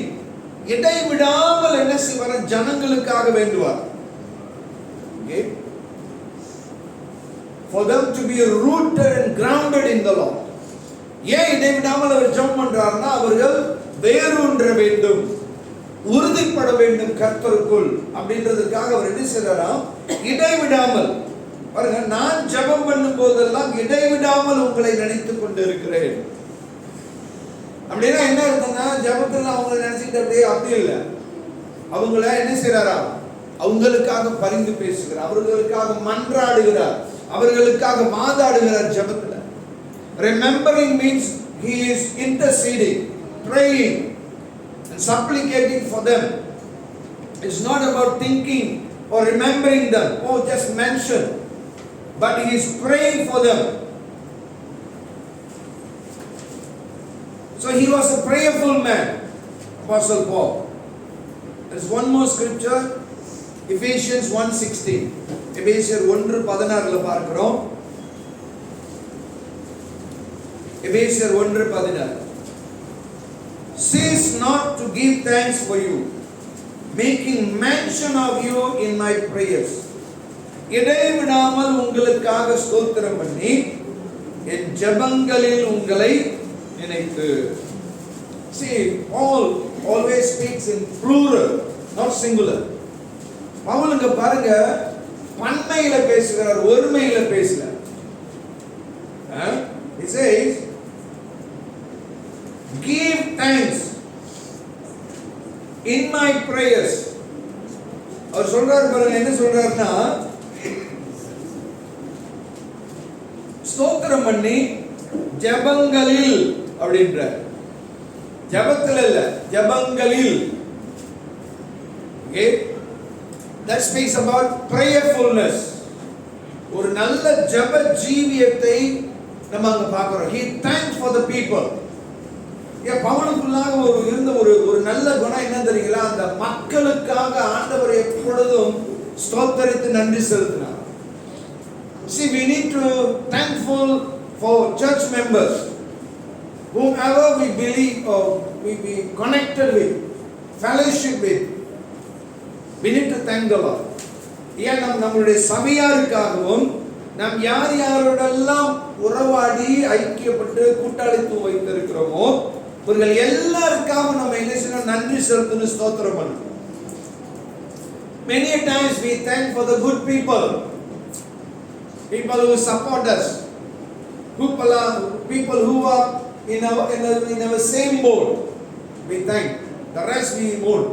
இடைவிடாமல் என்ன செய்வார்? ஜனங்களுக்காக வேண்டுவார். Okay? For them to be rooted and grounded in the Lord. ஏன் இடைவிடாமல் அவர் ஜெபம் பண்றாருன்னா, அவர்கள் வேரூன்ற வேண்டும், உறுதிப்பட வேண்டும் கர்த்தருக்குள் அப்படின்றதுக்காக அவர் என்ன செய்றாராம்? இடைவிடாமல். பாருங்க, நான் ஜெபம் பண்ணும் போதெல்லாம் இடைவிடாமல் உங்களை நினைத்துக் கொண்டு இருக்கிறேன். அப்படின்னா என்ன அர்த்தம்னா, ஜெபத்துல அவங்களை நினைச்சுட்டு அப்படி இல்லை, அவங்கள என்ன செய்றாராம்? அவங்களுக்காக பரிந்து பேசுகிறார், அவர்களுக்காக மன்றாடுகிறார், அவர்களுக்காக வாதாடுகிறார் ஜெபத்துல. Remembering means he is interceding, praying and supplicating for them. It's not about thinking or remembering them, oh just mention, but he is praying for them. So he was a prayerful man, Apostle Paul. There's one more scripture, Ephesians 1:16. எபேசியர் 1:16 பார்க்கிறோம். எபேசியர் 1:16. Cease not to give thanks for you, making mention of you in my prayers. இடைவிடாமல் உங்களுக்காக ஸ்தோத்திரம் பண்ணி என் ஜெபங்களில் உங்களை நினைத்து. See, Paul always speaks in plural, not singular. பவுலுங்க பாருங்க, பன்மையில பேசுகிறார், ஒருமையில பேசல. He says, give thanks in my prayers. அவர் சொல்றாரு பாருங்க, என்ன சொல்றாருன்னா, ஸ்தோத்திரம் பண்ணி ஜெபங்களில் அப்படின்ற, ஜெபத்தில் இல்ல, ஜெபங்களில். Okay? That speaks about prayerfulness. ஒரு நல்ல ஜெப ஜீவியத்தை நம்ம அங்க பார்க்கிறோம். He thanked for the people. பவுலுக்குள்ளாக இருந்த ஒரு நல்ல குணம் என்ன தெரியுங்களா? அந்த மக்களுக்காக ஆண்டவர் எப்பொழுதும் ஸ்தோத்தரித்து நன்றி செலுத்தினார். See, we need to thankful for church members, whomever we believe or we connected with, fellowship with. We need to thank the Lord. ஏன் நம்மளுடைய சபையாருக்காகவும் நாம் யார் யாரோடெல்லாம் உறவாடி ஐக்கியப்பட்டு கூட்டாளித்துவம் வைத்திருக்கிறோமோ இவர்கள் எல்லாருக்காகவும் நம்ம என்ன செய்யணும்? நன்றி செலுத்தணும், ஸ்தோத்திரம் பண்ணணும். Many times we thank for the good people who support us, people who are in our same boat. We thank, the rest we mourn.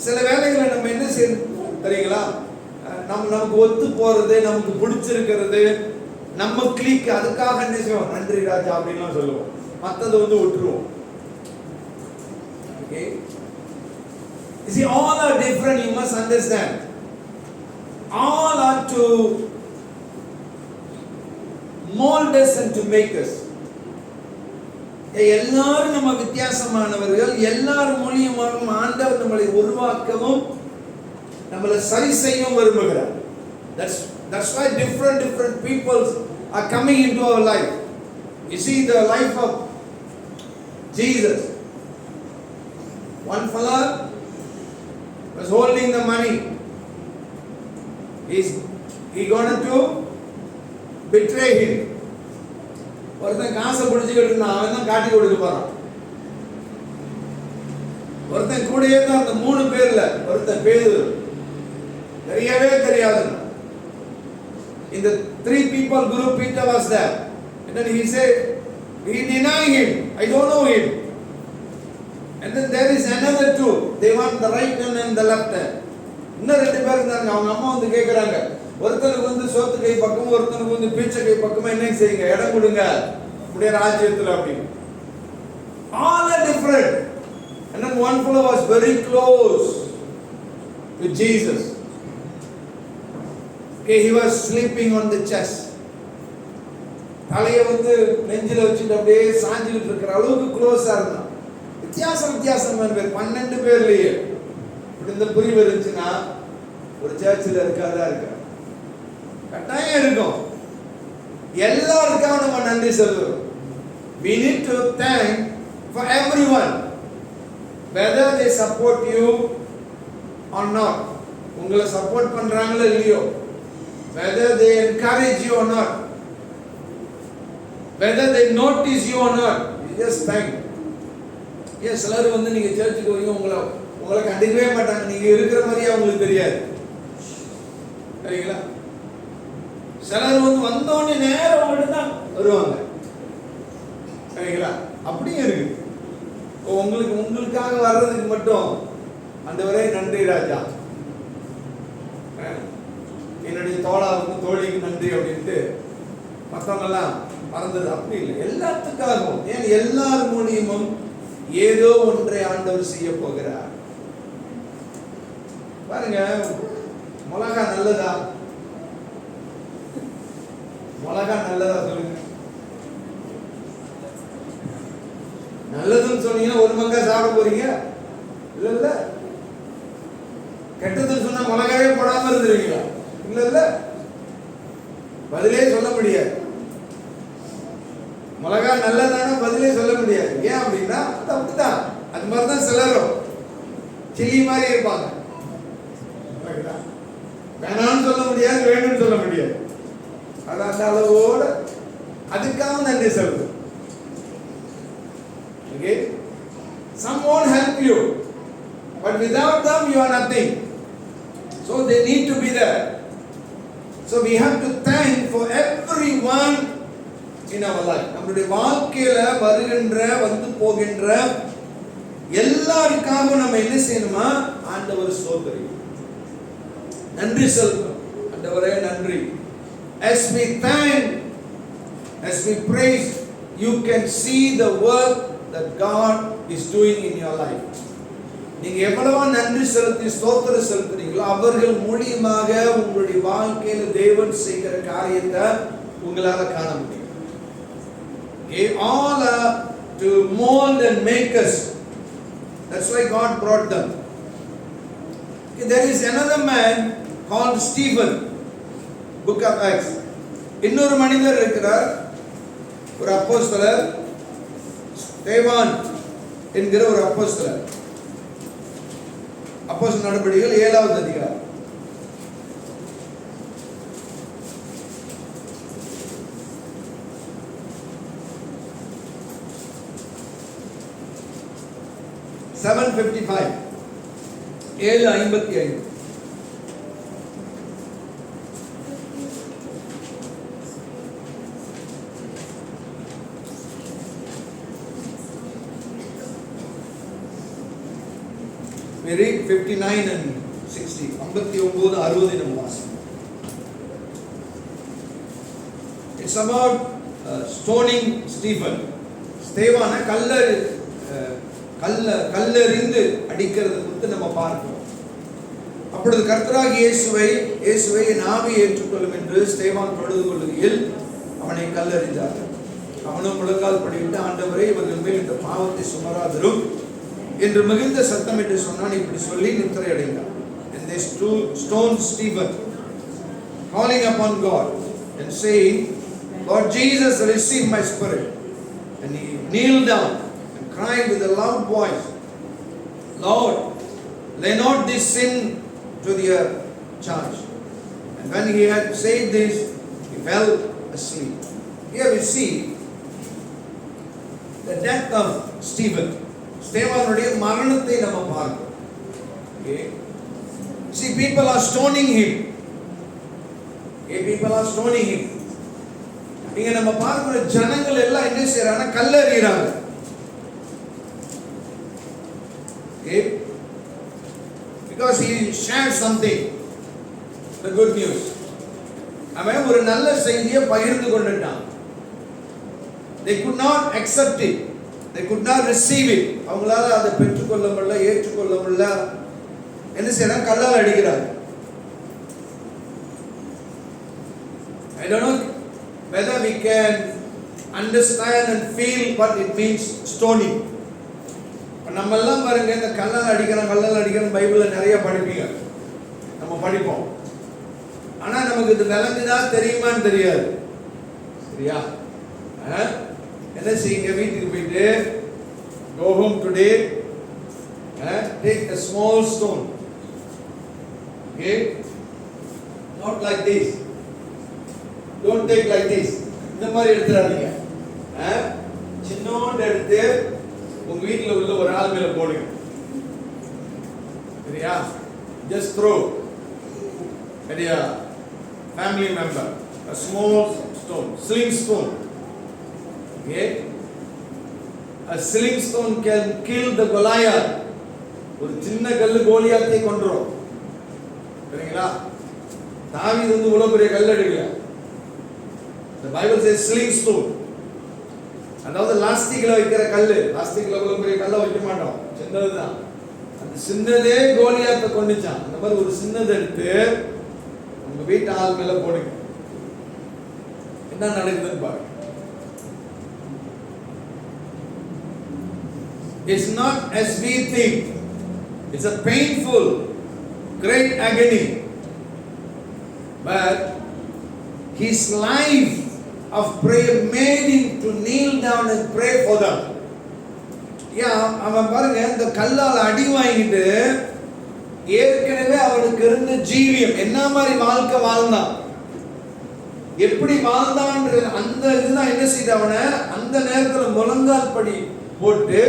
சில வேளைகளை நம்ம என்ன செய்யணும் தெரியுங்களா? நமக்கு ஒத்து போறது, நமக்கு பிடிச்சிருக்கிறது, நம்ம கிளிக், அதுக்காக என்ன செய்வோம்? நன்றி ராஜா அப்படின்லாம் சொல்லுவோம், மற்றதை விட்டுருவோம். Okay? You see, all are different, you must understand. All are to mold us and to make us. எல்லாரும் நம்ம வித்தியாசமானவர்கள், எல்லாரும் மூலியமாக ஆண்டவர் நம்மளை உருவாக்கவும் நம்மளை சரி செய்யவும் விரும்புகிறார். That's why different people are coming into our life. You see the life of Jesus. One fellow was holding the money. He going to betray him. ஒருத்தன் காசை பிடிச்சிக்கிட்டு இருந்தான், அவன் தான் காட்டி கொடுக்க போறான். ஒருத்தன் கூடயே தான், அந்த 3 பேர்ல ஒருத்தன் பேதுரு, தெரியவே தெரியாது. In the 3 people group, Peter was there. And then he said, he denied him, I don't know him. And then there is another 2, they want the right hand and the left hand. இன்னும் 2 பேர் இருந்தாங்க. அவங்க அம்மா கேட்குறாங்க, ஒருத்தனுக்கு சோத்து கை பக்கம், ஒருத்தனுக்கு பீச்சை கை பக்கமா, என்ன செய்யுங்க, இடம் கொடுங்க உடைய ராஜ்யத்தில் அப்படின்னு. All are different. And then one fellow was very close with Jesus. Okay, he was sleeping on the chest. தலையை நெஞ்சில வச்சுட்டு அப்படியே சாஞ்சிட்டு இருக்கிற அளவுக்கு க்ளோஸா இருந்தான். வித்தியாசமான பேர், 12 பேர்லயே இப்படி இந்த புரிவு இருந்துச்சுன்னா ஒரு சர்ச்சில் இருக்காதா இருக்கா? கட்டாயம் இருக்கும். எல்லாருக்காக நம்ம நன்றி சொல்லுவோம். We need to thank for everyone, whether they support you or not. உங்களை சப்போர்ட் பண்றாங்களோ இல்லையோ, whether they encourage you or not, whether they notice you or not, you just thank. Yes, சிலர் வந்து நீங்க சர்ச்சுக்கு வரீங்க, உங்களை கண்டுக்கவே மாட்டாங்க, நீங்க இருக்கிற மாதிரியே அவங்களுக்கு தெரியாது, சரிங்களா? சிலர் வந்து வந்தோடனே நேரம் அவங்கள்ட்ட தான் வருவாங்க, சரிங்களா? அப்படியே இருக்கு. உங்களுக்காக வர்றதுக்கு மட்டும் ஆண்டவரே நன்றி ராஜா, என்னுடைய தோழாவுக்கும் தோழிக்கு நன்றி அப்படின்ட்டு மற்றவங்கெல்லாம் மறந்தது. அப்படி இல்லை, எல்லாத்துக்காகவும். ஏன் எல்லார் மூலியமும் ஏதோ ஒன்றை ஆண்டவர் செய்ய போகிறார். பாருங்க, மிளகா நல்லதா? மிளகா நல்லதா சொல்லுங்க. நல்லதுன்னு சொன்னீங்கன்னா ஒரு மங்கா சாப்பிட போறீங்க? இல்ல இல்ல. கெட்டதுன்னு சொன்னா மிளகாவே போடாம இருந்துருவீங்களா? இல்ல இல்ல. பதிலே சொல்ல முடியாது. மிளகா நல்லதான பதிலே சொல்ல முடியாது. ஏன் அப்படின்னா அது அப்படிதான். அது மாதிரிதான் சிலரும் சில்லி மாதிரி இருப்பாங்க. வேணாம்னு சொல்ல முடியாது, வேணும்னு சொல்ல முடியாது. அது அந்த அளவோட அதுக்காக நன்றி சொல்லுது. Okay? Some won't help you, but without them you are nothing. So they need to be there. So we have to thank for everyone in our life. நம்முடைய வாழ்க்கையில வருகின்ற வந்து போகின்ற எல்லாருக்காக நம்ம என்ன செய்யணுமா? ஆண்டவர் ஸ்தோத்திரம், நன்றி செலுத்தணும். ஆண்டவரே நன்றி. As we thank, as we praise, you can see the work that God is doing in your life. நீங்க எவ்வளவு நன்றி செலுத்தி ஸ்தோத்திரம் செலுத்துறீங்களோ அவர்கள் மூலியமாக உங்களுடைய வாழ்க்கையில தேவன் செய்கிற காரியத்தை உங்களால காண முடியும். All are to mold and make us. That's why God brought them. There is another man called Stephen, book of Acts. இன்னொரு மனிதர் இருக்கிறார், ஒரு அப்போஸ்தலர், ஸ்தேவான் என்கிற ஒரு அப்போஸ்தலர். அப்போஸ்தலர் நடபடிகள் 7வது அதிகாரம். $755 755. We read 59 and 60. 59 60 நம்ம வாசிப்போம். It's about stoning Stephen. ஸ்தேவான கல்லெறிந்து அடிக்கிறது குறித்து நம்ம பார்க்கிறோம். அப்பொழுது கர்த்தராகிய இயேசுவை என் ஆவியை ஏற்றுக்கொள்ளும் என்று ஸ்தேவான் தொழுது கொள்ளுகையில் அவனை கல்லெறிந்தார்கள். அவனும் முழங்கால் படிவிட்டு, ஆண்டவரே இவர்கள் மேல் இந்த பாவத்தை சுமராதரும் என்று மிகுந்த சத்தம் என்று சொன்னான். இப்படி சொல்லி நித்திரை அடைந்தான். And they stoned Stephen, calling upon God and saying, Lord Jesus, receive my spirit. And he kneeled down and cried with a loud voice, Lord, lay not this sin to their charge. And when he had said this, he fell asleep. Here we see the death of Stephen. ஸ்தேவானுடைய மரணத்தை நம்ம பார்க்கிறோம். Okay? See, people are stoning him. Okay, people are stoning him. இங்க நம்ம பார்க்கிற ஜனங்கள் எல்லாம் என்ன செய்றாங்க? கல்லெறியறாங்க. Okay? Because he shared something, the good news. அவன் ஒரு நல்ல செய்தியை பகிர்ந்து கொண்டுட்டான். They could not accept it. They could not receive it. அவங்களால அதை பெற்றுக்கொள்ள முடியல, ஏற்றுக்கொள்ள முடியல. என்ன செய்யறாங்க? கல்லால் அடிக்கிறாங்க. I don't know whether we can understand and feel what it means stoning. நம்ம எல்லாம் பாருங்க, இந்த கல்லால் அடிக்கிறான் பைபிள்ல நிறைய படிப்பீங்க, நம்ம படிப்போம். ஆனா நமக்கு இது விளங்குதா தெரியுமான்னு தெரியாது. சரியா? என்ன செய்யுங்க, வீட்டுக்கு போயிட்டு go home today, take a small stone, okay, not like this, don't take like this, இந்த மாதிரி எடுத்துறாதீங்க. சின்னோண்டு எடுத்து உங்க வீட்டுல உள்ள ஒரு ஆள் மேல போடுங்க. சரியா? just throw at a family member a small stone, sling stone. Okay, a sling stone can kill the Goliath. ஒரு சின்ன கல்லு கோலியாத்தை கொன்றும். சரிங்களா? தாவீது வந்து இவ்வளவு பெரிய கல் எடுக்கல. The Bible says sling stone. அதாவது லாஸ்டிக்ல வைக்கிற கல்லு. லாஸ்டிக்ல இவ்வளவு பெரிய கல்ல வைக்க மாட்டோம், சின்னதுதான். அந்த சின்னதே கோலியாத்தை கொன்னுச்சான். அந்த மாதிரி ஒரு சின்னதை எடுத்து உங்க வீட்டு ஆள் மேல போடுங்க. என்ன நடக்குதுன்னு பாருங்க. It's not as we think. It's a painful, great agony. But his life of prayer made him to kneel down and pray for them. அவன் பாருங்க, இந்த கல்லால் அடி வாங்கிட்டு ஏற்கனவே அவனுக்கு இருந்த ஜீவியம் என்ன மாதிரி வாழ்க்கை வாழ்ந்தான், எப்படி வாழ்ந்தான்ற அந்த இதுதான் என்ன செய்த அவனை அந்த நேரத்தில் முழங்கால் படி போட்டு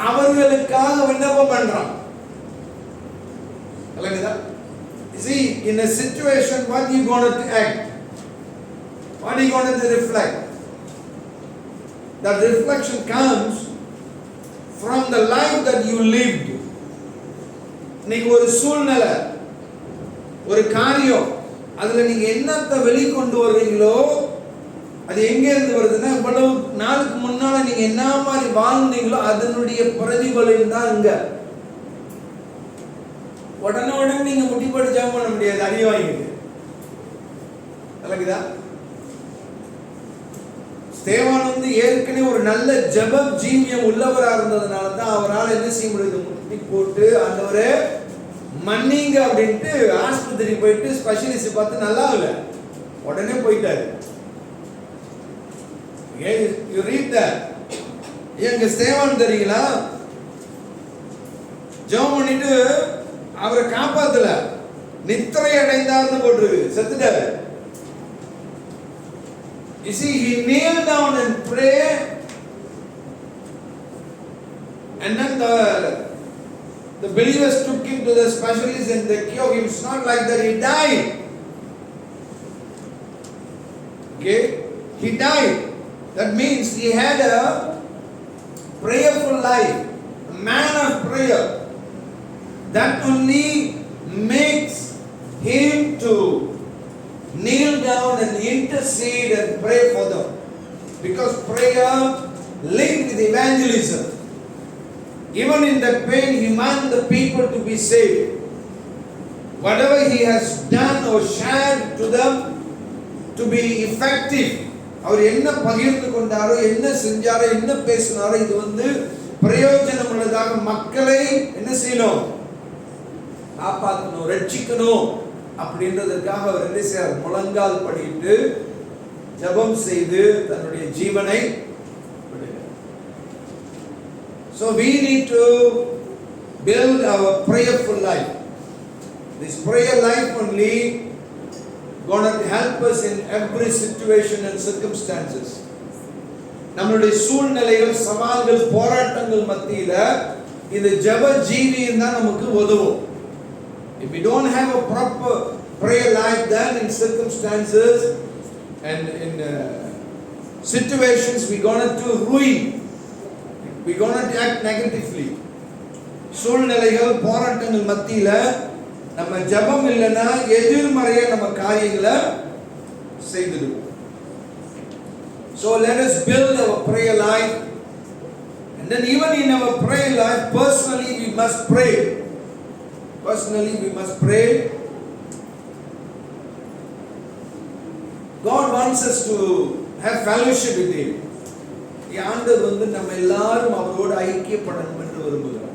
அவர்களுக்காக விண்ணப்பம் பண்றான். See, in a situation, what you going to act? What are you going to reflect? That reflection comes from the life that you lived. நீங்க ஒரு சூழ்நிலை, ஒரு காரியம், அதுல நீங்க என்னத்தை வெளிக்கொண்டு வர்றீங்களோ அது எங்க இருந்து வருதுன்னா, இவ்வளவு நாளுக்கு முன்னால நீங்க என்ன மாதிரி வாழ்ந்தீங்களோ அதனுடைய பிரதிபலன் தான் இங்க. உடனே நீங்க முட்டிப்படி ஜெபம் பண்ண முடியாது, அடி வாங்கிட்டு. விளங்குதா? ஸ்தேவான் வந்து ஏற்கனவே ஒரு நல்ல ஜெப ஜீவியம் உள்ளவராக இருந்ததுனால தான் அவரால் என்ன செய்ய முடியுது, முட்டி போட்டு ஆண்டவரே மன்னிங்க அப்படின்ட்டு ஆஸ்பத்திரி போயிட்டு ஸ்பெஷலிஸ்ட் பார்த்து நல்லா இல்லை, உடனே போயிட்டாரு. You read that. எங்க ஸ்தேவான் தெரியுங்களா, ஜெபம் பண்ணிட்டு அவரை காப்பாத்தல, நித்திரை அடைந்தார்னு போட்டுருக்கு, செத்துட்டாரு. You see, he kneeled down and prayed, and then the believers took him to the specialist and they cured him. It's not like that he died. Okay, he died. That means he had a prayerful life, a man of prayer. That only makes him to kneel down and intercede and pray for them. Because prayer linked with evangelism. Even in that pain, he wants the people to be saved. Whatever he has done or shared to them to be effective. அவர் என்ன பகிர்ந்து கொண்டாரோ, என்ன செஞ்சாரோ, என்ன பேசினாரோ, இது வந்து பிரயோஜனம் உள்ளதாக மக்களை என்ன செய்யணும், காப்பாற்றணும், ரட்சிக்கணும் அப்படின்றதுக்காக அவர் என்ன செய்யார், முழங்கால் படிட்டு ஜெபம் செய்து தன்னுடைய ஜீவனை விடுகிறார். So we need to build our prayerful life. This prayer life only going to help us in every situation and circumstances. நம்மளுடைய சூழ்நிலைகள், சவால்கள், போராட்டங்கள் மத்தியில இந்த ஜெப ஜீவியம் தான் நமக்கு உதவும். If we don't have a proper prayer life, then in circumstances and in situations we going to ruin, we going to act negatively. சூழ்நிலைகள், போராட்டங்கள் மத்தியில நம்ம ஜெபம் இல்லைன்னா எதிர்மறையா நம்ம காரியங்களை செய்துடுவோம். So let us build our prayer life, and then even in our prayer life, personally we must pray. Personally we must pray. God wants us to have fellowship with Him. ஆண்டவர் வந்து நம்ம எல்லாரும் அவரோடு ஐக்கியப்படணும் என்று விரும்புகிறார்.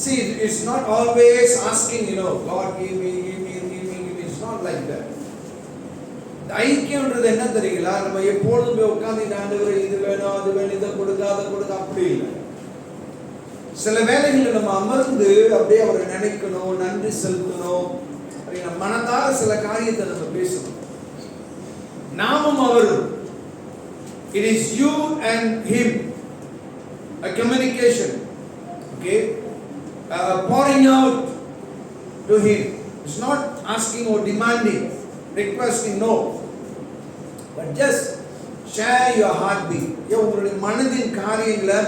See, it's not always asking, God give me not like that. ஐக்கியம்ன்றது என்ன தெரியுங்களா? நம்ம எப்பொழுதும் போய் உட்கார்ந்து ஆண்டவரே இது வேணும் அது வேணும் இதை கொடுங்க அதை கொடுங்க அப்படி இல்லை. சில வேளைகளில் நம்ம அமர்ந்து அப்படியே அவரை நினைக்கணும், நன்றி செலுத்தணும், மனதார சில காரியத்தை நம்ம பேசணும். நாமும் அவரும். It is you and him, a communication, okay, pouring out to him. It's not asking or demanding, requesting, no, but just share your heartbeat. உங்களுடைய மனதின் காரியங்களை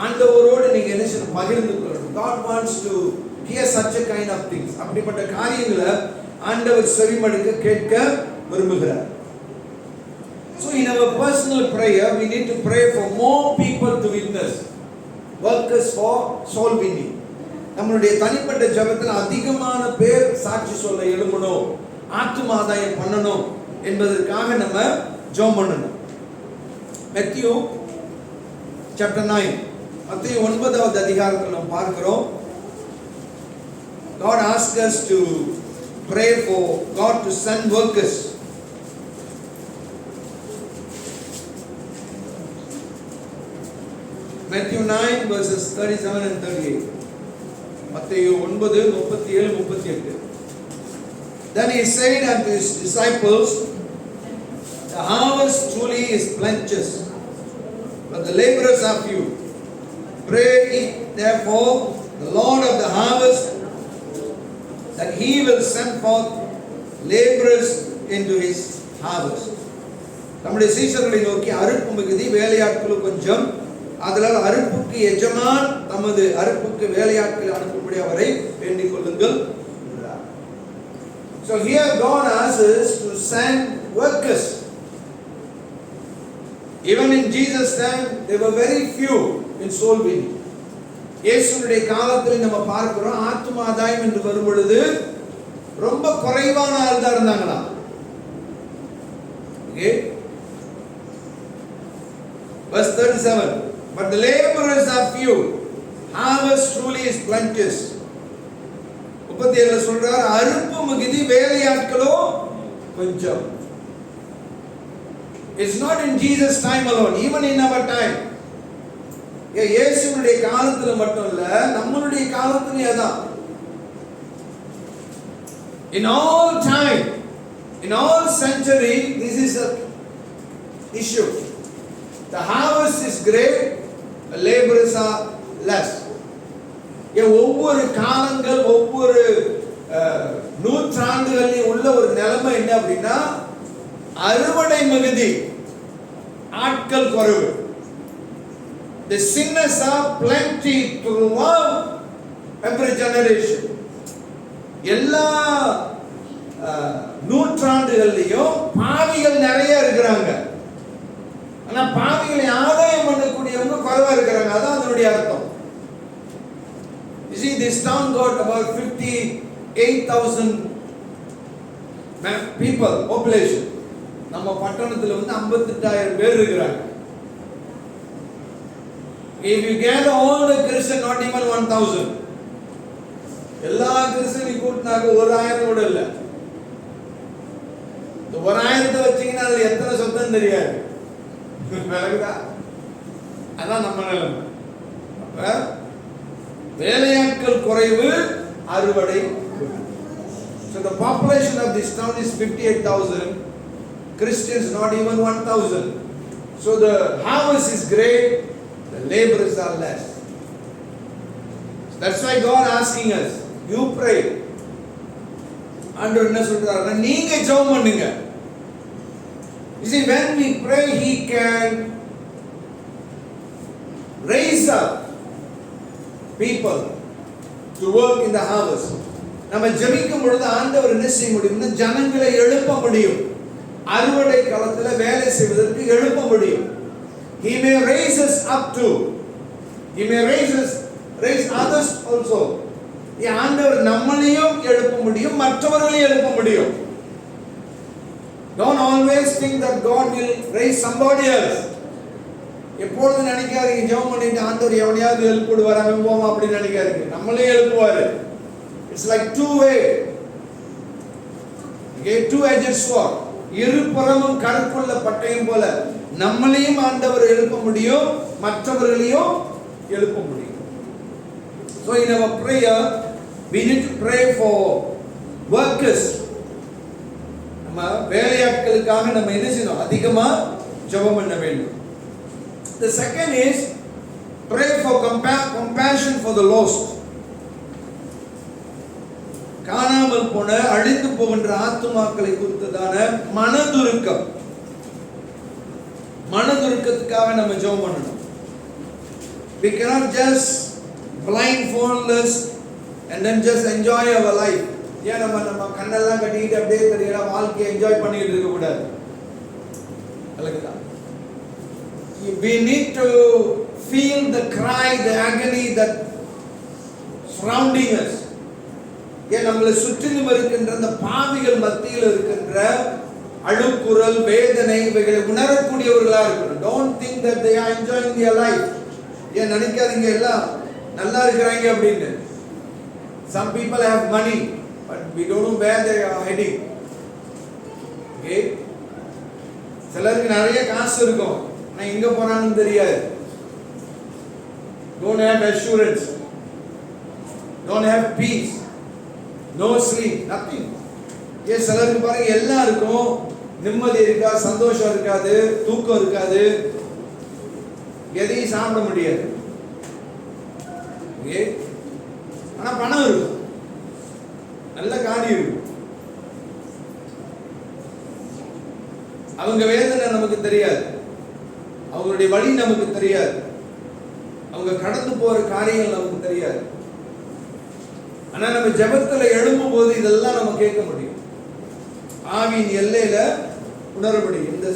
ஆண்டவரோடு நீங்க என்ன செய்யணும்? பகிர்ந்து கொள்ளணும். God wants to hear such a kind of things. அப்படிப்பட்ட காரியங்களை ஆண்டவர் செவிமடுக்க கேட்க விரும்புகிறார். So in our personal prayer we need to pray for more people to witness, workers for soul winning. நம்மளுடைய தனிப்பட்ட ஜெபத்தில் அதிகமான பேர் சாட்சி சொல்ல எழும்பணும், ஆத்தும ஆதாயம் பண்ணணும் என்பதற்காக நம்ம ஜெபம் பண்ணணும். Matthew chapter 9, மத்தேயு 9வது அதிகாரத்தில் நாம் பார்க்கிறோம். God asked us to pray for God to send workers. Matthew 9 verses 37 and 38. மத்தேயு 9:37-38. Then he said unto his disciples, the harvest truly is plenteous, but the laborers are few. Pray ye therefore the Lord of the harvest that he will send forth laborers into his harvest. நம்முடைய சீஷர்களை நோக்கி அறுப்பு மிகுதி வேலையாட்கள் கொஞ்சம், அதனால் அறுப்புக்கு எஜமான் தமது அறுப்புக்கு வேலையாட்களை அனுப்பும்படி அவரை வேண்டிக் கொள்ளுங்கள். So here God asks us to send workers. Even in Jesus' time there were very few in soul winning. இயேசுவுடைய காலத்தில் நம்ம பார்க்கிறோம், ஆத்தும ஆதாயம் என்று வரும் பொழுது ரொம்ப குறைவான ஆள் தான் இருந்தாங்களா. Okay, verse 37, but the laborers are few, harvest truly is plenteous. 37 சொல்றார், அறுப்பு மிகுதி வேலையாட்களோ கொஞ்சம். It's not in Jesus' time alone, even in our time. இயேசுவுடைய காலத்துல மட்டும் இல்ல, நம்மளுடைய காலத்துலயே தான். In all time, in all century, this is a issue. The harvest is great, the laborers are less. ஒவ்வொரு காலங்கள் ஒவ்வொரு நூற்றாண்டுகளில் உள்ள ஒரு நிலைமை என்ன அப்படின்னா, அறுவடை மிகுதி, ஆட்கள் குறைவு. The sinners are plenty throughout every generation. எல்லா நூற்றாண்டுகளிலும் பாவிகள் நிறைய இருக்கிறாங்க. ஆனா பாவிகளை ஆதாயம் பண்ணக்கூடியவங்க குறைவா இருக்கிறாங்க. அதான் அதனுடைய அர்த்தம். You see, this town got about 58,000 people population. நம்ம பட்டணத்துல வந்து 58,000 பேர் இருக்கிறாங்க. If you gather all the Christians, not even 1,000. எல்லா கிறிஸ்தவனையும் கூட்டினாக்க 1,000 கூட இல்ல. இந்த 1,000 வச்சீங்கன்னா அதுல எத்தனை சொந்தம் தெரியாது. விளக்குதா? அதான் நம்ம நிலைமை. அப்ப வேலையாட்கள் குறைவு, அறுவடை. So the population of this town is 58,000. Christians not even 1,000. So the harvest is great, the laborers are less. That's why God asking us, you pray. ஆண்டவர் என்ன சொல்றாருன்னா, நீங்க ஜெபம் பண்ணுங்க. You see, when we pray, he can raise up people to work in the harvest. நம்ம ஜெபிக்கும் பொழுது ஆண்டவர் என்ன செய்ய முடியும்னா, ஜனங்களை எழுப்ப முடியும். அறுவடை காலத்துல வேலை செய்வதற்கு எழுப்ப முடியும். He may raise us up to, he may raise others also. ஆண்டவர் நம்மளையும் எழுப்ப முடியும், மற்றவர்களையும் எழுப்ப முடியும். Don't always think that God will raise somebody else. எப்பொழுது நினைக்காதீங்க ஜெபம் பண்ணிட்டு ஆண்டவர் எவனையாவது எழுப்பிடுவார் அவன் போவோம் அப்படின்னு நினைக்காதீங்க. நம்மளே எழுப்புவாரு. It's like two way. Okay, two-edged sword. இருபுறமும் கருப்புள்ள பட்டயம் போல நம்மளையும் ஆண்டவர் எழுப்ப முடியும், மற்றவர்களையும் எழுப்ப முடியும். So in our prayer we need to pray for workers. நம்ம வேலையாட்களுக்காக நம்ம என்ன செய்யணும்? அதிகமா ஜெபம் பண்ண வேண்டும். The second is pray for compassion for the lost. காணாமல் போன அழிந்து போகின்ற ஆத்துமாக்களை குறித்ததான மனதுருக்கத்துக்காக நம்ம ஜெபம் பண்ணணும். We cannot just blindfoldless and then just enjoy our life. ஏன் நம்ம கண்ணெல்லாம் கட்டிட்டு அப்படியே தெரியல வாழ்க்கையை என்ஜாய் பண்ணிட்டு இருக்க கூடாது. அல்லதுதா we need to feel the cry, the agony that surrounding us. ஏன் நம்மளை சுற்றிலும் இருக்கின்ற அந்த பாவிகள் மத்தியில் இருக்கின்ற அழுக்குரல், வேதனை இவைகளை உணரக்கூடியவர்களா இருக்கணும். Don't think that they are enjoying their life. ஏன் நினைக்காதீங்க எல்லாம் நல்லா இருக்கிறாங்க அப்படின்னு. Some people have money but we don't know where they are heading. Okay, சிலருக்கு நிறைய காசு இருக்கும் ஆனா எங்க போறாங்கன்னு தெரியாது. Don't have assurance, don't have peace, no sleep, nothing. ஏன் சிலருக்கு பாருங்க எல்லாம் இருக்கும், நிம்மதி இருக்கா, சந்தோஷம் இருக்காது, தூக்கம் இருக்காது, எதையும் சாப்பிட முடியாது. ஆனா பணம் இருக்கும், நல்ல காரியம் இருக்கும். அவங்க வேதனை நமக்கு தெரியாது, அவங்களுடைய வழி நமக்கு தெரியாது, அவங்க கடந்து போற காரியங்கள் நமக்கு தெரியாது. ஆனா நம்ம ஜெபத்துல எழும்பும் போது இதெல்லாம் நம்ம கேட்க முடியும், ஆவியின் எல்லையில உணர முடியும். இந்த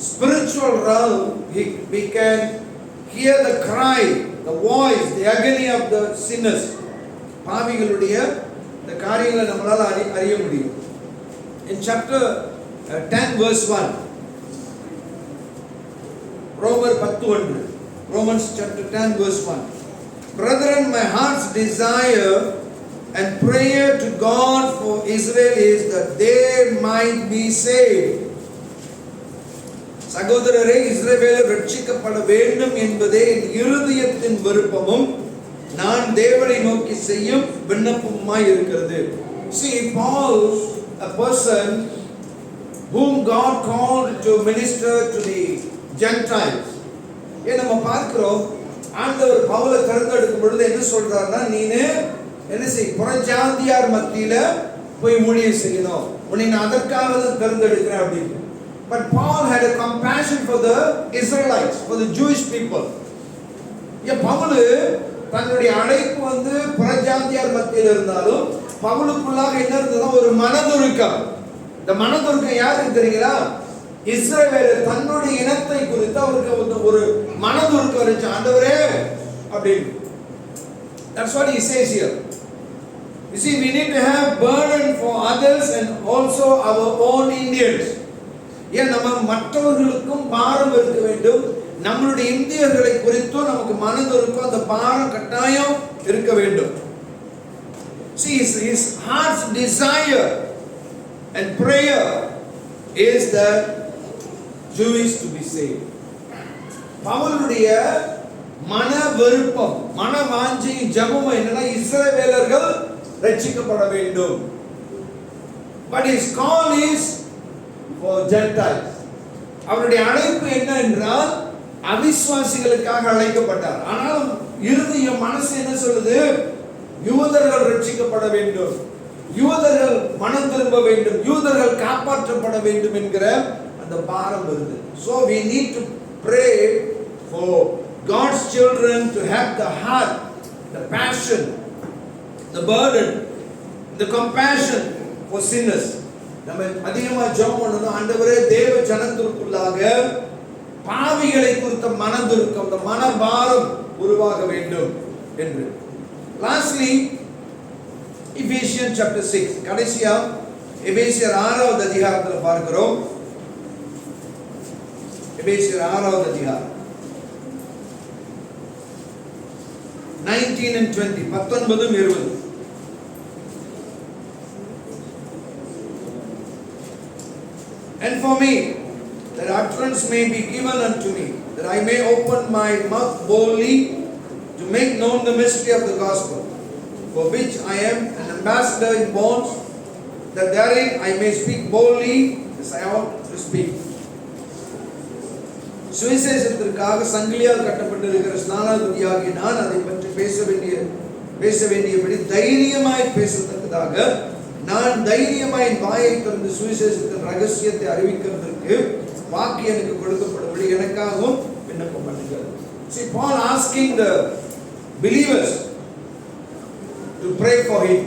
spiritual realm we can hear the cry, the voice, the agony of the sinners. பாவிகளுடைய இந்த காரியங்களை நம்மளால அறிய முடியும். In chapter 10 verse 1, Romans chapter 10 verse 1, brethren, my heart's desire and prayer to God for Israel is that they might be saved. சகோதரரே, இஸ்ரவேலர் ரட்சிக்கப்பட வேண்டும் என்பதே என் இருதயத்தின் விருப்பமும் நான் தேவனை நோக்கி செய்யும் விண்ணப்பமாய் இருக்கிறது. See, Paul, a person whom God called to minister to the Gentiles. நம்ம பார்க்கிறோம், ஆண்டவர் பவுலை தேர்ந்தெடுக்கும் பொழுது என்ன சொல்றாருன்னா, நீனு என்ன செய், புறஜாதியார் மத்தியில போய் ஊழியம் செய்யணும், உன்னை நான் அதற்காக தான் தேர்ந்தெடுக்கிறேன் அப்படின்னு. But Paul had a compassion for the Israelites, for the Jewish people. Pavul தன்னுடைய அழைப்பு வந்து புறஜாதியார் மத்தியில் இருந்தாலும் பவுலுக்குள்ளாக என்ன இருந்ததா, ஒரு மனதுருக்கம். இந்த மனதுருக்கம் யாருக்கு தெரியுங்களா? இஸ்ரவேலர் தன்னுடைய இனத்தை குறித்து அவருக்கு ஒரு மனதுருக்கம் இருந்துச்சு, ஆண்டவரே அப்படின்னு. That's what he says here. You see, we need to have burden for others and also our own Indians. ஏன் நம்ம மற்றவர்களுக்கும் பாரம் இருக்க வேண்டும், நம்மளுடைய இந்தியர்களை குறித்தும் நமக்கு மனதுருக்கம், அந்த பாரம் கட்டாயம் இருக்க வேண்டும். See, his heart's desire and prayer is that Jews to be saved. பவுலுடைய மன விருப்பம், மன வாஞ்சை, ஜெபம் என்னன்னா, இஸ்ரவேலர்கள் ரட்சிக்கப்பட வேண்டும். But his call is for Gentiles. அவருடைய அழைப்பு என்ன என்றால் அவிசுவாசிகளுக்காக அழைக்கப்பட்டார். ஆனால் இருதய மனசு என்ன சொல்லுது? யூதர்கள் ரட்சிக்கப்பட வேண்டும், யூதர்கள் மனம் திரும்ப வேண்டும், யூதர்கள் காப்பாற்றப்பட வேண்டும் என்கிற அந்த பாரம் வருது. So we need to pray for God's children to have the heart, the passion, the burden, the compassion for sinners. நம்ம அதிகமா ஜெபம் பண்ணணும், ஆண்டவரே தேவ ஜனத்திற்குள்ளாக பாவிகளை குறித்த மனதுருக்கம், அந்த மனபாரம் உருவாக வேண்டும் என்று. Lastly, Ephesians chapter 6, கடைசியா எபேசியர் 6வது அதிகாரத்தில் பார்க்கிறோம். எபேசியர் 6வது அதிகாரம் 19 and 20, 19 20. for me, that utterance may be given unto me, that I may open my mouth boldly to make known the mystery of the gospel, for which I am an ambassador in bonds, that therein I may speak boldly as I ought to speak. சுவிசேஷத்திற்காக சங்கிலியால் கட்டப்பட்டிருக்கிற ஸ்நானாதிபதியாகிய நான் அதை பற்றி பேச வேண்டியபடி தைரியமாய் பேசத்தக்கதாக நான் தைரியமாய் வாயை திறந்து சுவிசேஷத்தின் ரகசியத்தை அறிவிக்கிறதற்கு வாக்கு எனக்கு கொடுக்கப்படும்படி எனக்காகவும் விண்ணப்பம் பண்ணுங்கள். See, Paul asking the believers to pray for him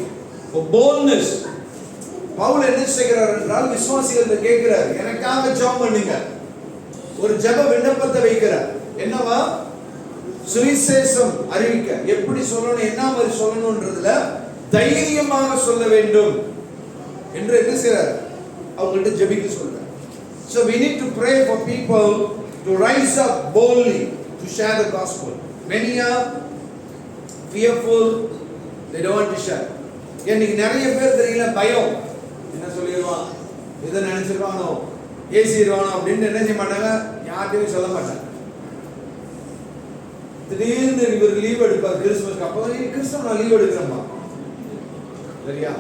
for boldness. Pavul என்ன செய்கிறார் என்றால் விசுவாசிகள் கேட்கிறார், எனக்காக ஜெபம் பண்ணுங்க. ஒரு ஜெப விண்ணப்பத்தை வைக்கிறார். என்னவா? சுவிசேஷம் அறிவிக்க எப்படி சொல்லணும், என்ன மாதிரி சொல்லணும்ன்றதுல தைரியமாக சொல்ல வேண்டும் என்று என்ன செய்றார்? அவங்கள்ட்ட ஜெபிக்க சொல்றார். So we need to pray for people to rise up boldly to share the gospel. Many are fearful, they don't want to share. இன்னைக்கு நிறைய பேர் தெரியல, பயம். என்ன சொல்லிடுவான், எதை நினைச்சிருவானோ, ஏசிடுவானோ அப்படின்னு என்ன செய்ய மாட்டாங்க, யார்கிட்டயும் சொல்ல மாட்டாங்க. திடீர்னு இவர் லீவ் எடுப்பார் கிறிஸ்துமஸ்க்கு, அப்போ கிறிஸ்தவ நான் லீவ் எடுக்கிறேம்மா, சரியா?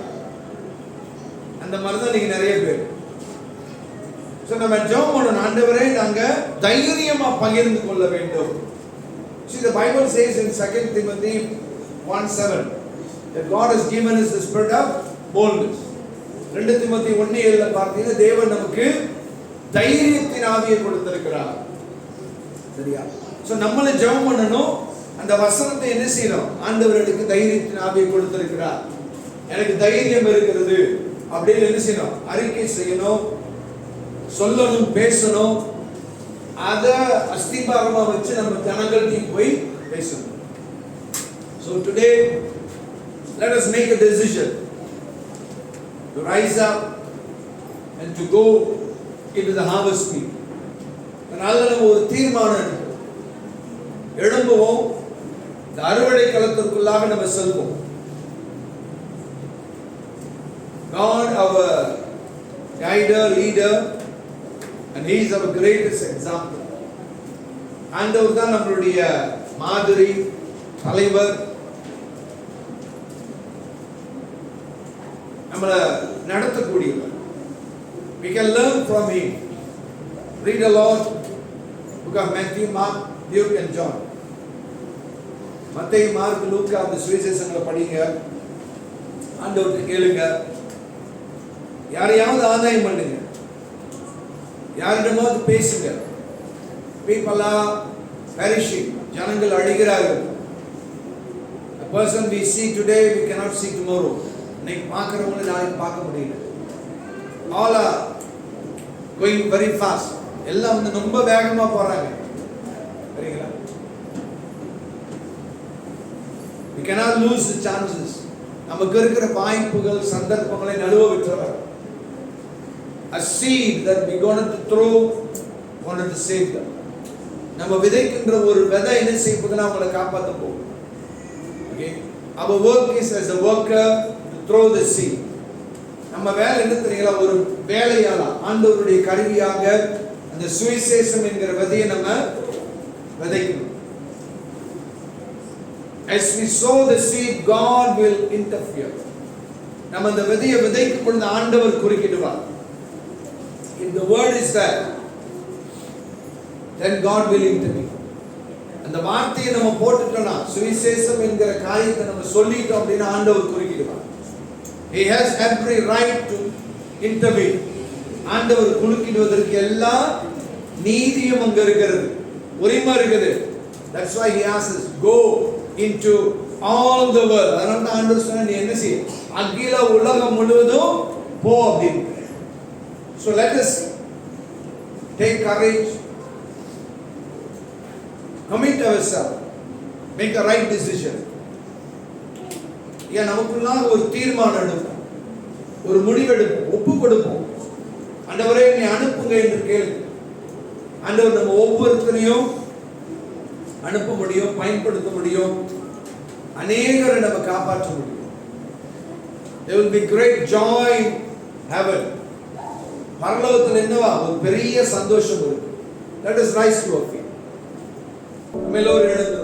அந்த மாதிரிதான் நீங்க நிறைய பேர். நம்ம ஜெபம் பண்ணணும், ஆண்டவரே நாங்க தைரியமா பகிர்ந்து கொள்ள வேண்டும். See, the Bible says in 2 Timothy 1:7 that God has given us the spirit of boldness. 2 Timothy 1:7 பார்த்தீங்கன்னா தேவன் நமக்கு தைரியத்தின் ஆவியை கொடுத்திருக்கிறார், சரியா? சோ நம்மள ஜெபம் பண்ணணும், அந்த வசனத்தை என்ன செய்யணும், ஆண்டவர் எனக்கு தைரியத்தின் ஆவியை கொடுத்திருக்கிறார், எனக்கு தைரியம் இருக்கிறது அப்படின்னு என்ன செய்யணும், அறிக்கை செய்யணும், சொல்லணும், பேசணும். அத அஸ்திபாரமா வச்சு நம்ம ஜனங்களுக்கு போய் பேசணும். So today let us make a decision to rise up and to go into the harvest field. அதனால நம்ம ஒரு தீர்மானம் எழும்புவோம், இந்த அறுவடை களத்திற்குள்ளாக நம்ம செல்வோம். God, our guider, leader, and he is our greatest example. ஆண்டவர் தான் நம்மளுடைய மாதிரி, தலைவர், நம்மளை நடத்தக்கூடியவர். We can learn from him. Read a lot, book of Matthew, Mark, Luke and John. மத்தேயு, மார்க், லூக்கா அந்த சுவிசேஷங்களை படிங்க, ஆண்டவர்கிட்ட கேளுங்க, யாரையாவது ஆதாயம் பண்ணுங்க, யாரிடமாவது பேசுங்க. People are perishing. ஜனங்கள் அழிகிறார்கள். A person we see today we cannot see tomorrow. இன்னைக்கு பார்க்கறவங்களை நாளைக்கு பார்க்க முடியல. All are going very fast. எல்லாம் வந்து ரொம்ப வேகமா போறாங்க, சரிங்களா? We cannot lose the chances. நமக்கு இருக்கிற வாய்ப்புகள், சந்தர்ப்பங்களை நழுவ விட்டுறவர். A seed that we going to throw, wanted to save them. நம்ம விதைக்கின்ற ஒரு விதை என்ன செய்யுதுன்னா அவங்களை காப்பாத்த போகும். Okay, our work is as a worker to throw the seed. நம்ம வேலை என்ன தெரியுங்களா, ஒரு வேலையாளா, ஆண்டவருடைய கருவியாக அந்த சுவிசேஷம் என்கிற விதையை நம்ம விதைக்கணும். As we sow the seed, God will interfere. நம்ம அந்த விதையை விதைக்கும் பொழுது ஆண்டவர் குறுக்கிடுவார். If the word is there, then God will intervene. அந்த வார்த்தையை நம்ம போட்டுட்டோம்னா, சுவிசேஷம் என்கிற காரியத்தை நம்ம சொல்லிட்டோம் அப்படின்னா ஆண்டவர் குறுக்கிடுவார். He has every right to intervene. ஆண்டவர் குறுக்கிடுவதற்கு எல்லா நீதியும் அங்க இருக்கிறது, உரிமை இருக்குது. That's why he asks us, go into all the world. அதனால ஆண்டவர் சொன்னா நீ என்ன செய், அகில உலகம் முழுவதும் போ அப்படின்னு. So let us take courage, commit ourselves, make a right decision. ஏன் நமக்குள்ளாக ஒரு தீர்மானம் எடுப்போம், ஒரு முடிவெடுப்போம், ஒப்பு கொடுப்போம். ஆண்டவரே நீ அனுப்புங்க என்று கேளு. ஆண்டவர் நம்ம ஒவ்வொருத்தரையும் அனுப்ப முடியும், பயன்படுத்த முடியும், அநேகரை நம்ம காப்பாற்ற முடியும். There will be great joy in heaven பரலோகத்தில் என்னவா ஒரு பெரிய சந்தோஷம் இருக்கு. Let us rise to our feet. நம்ம எல்லோரும் எழுந்து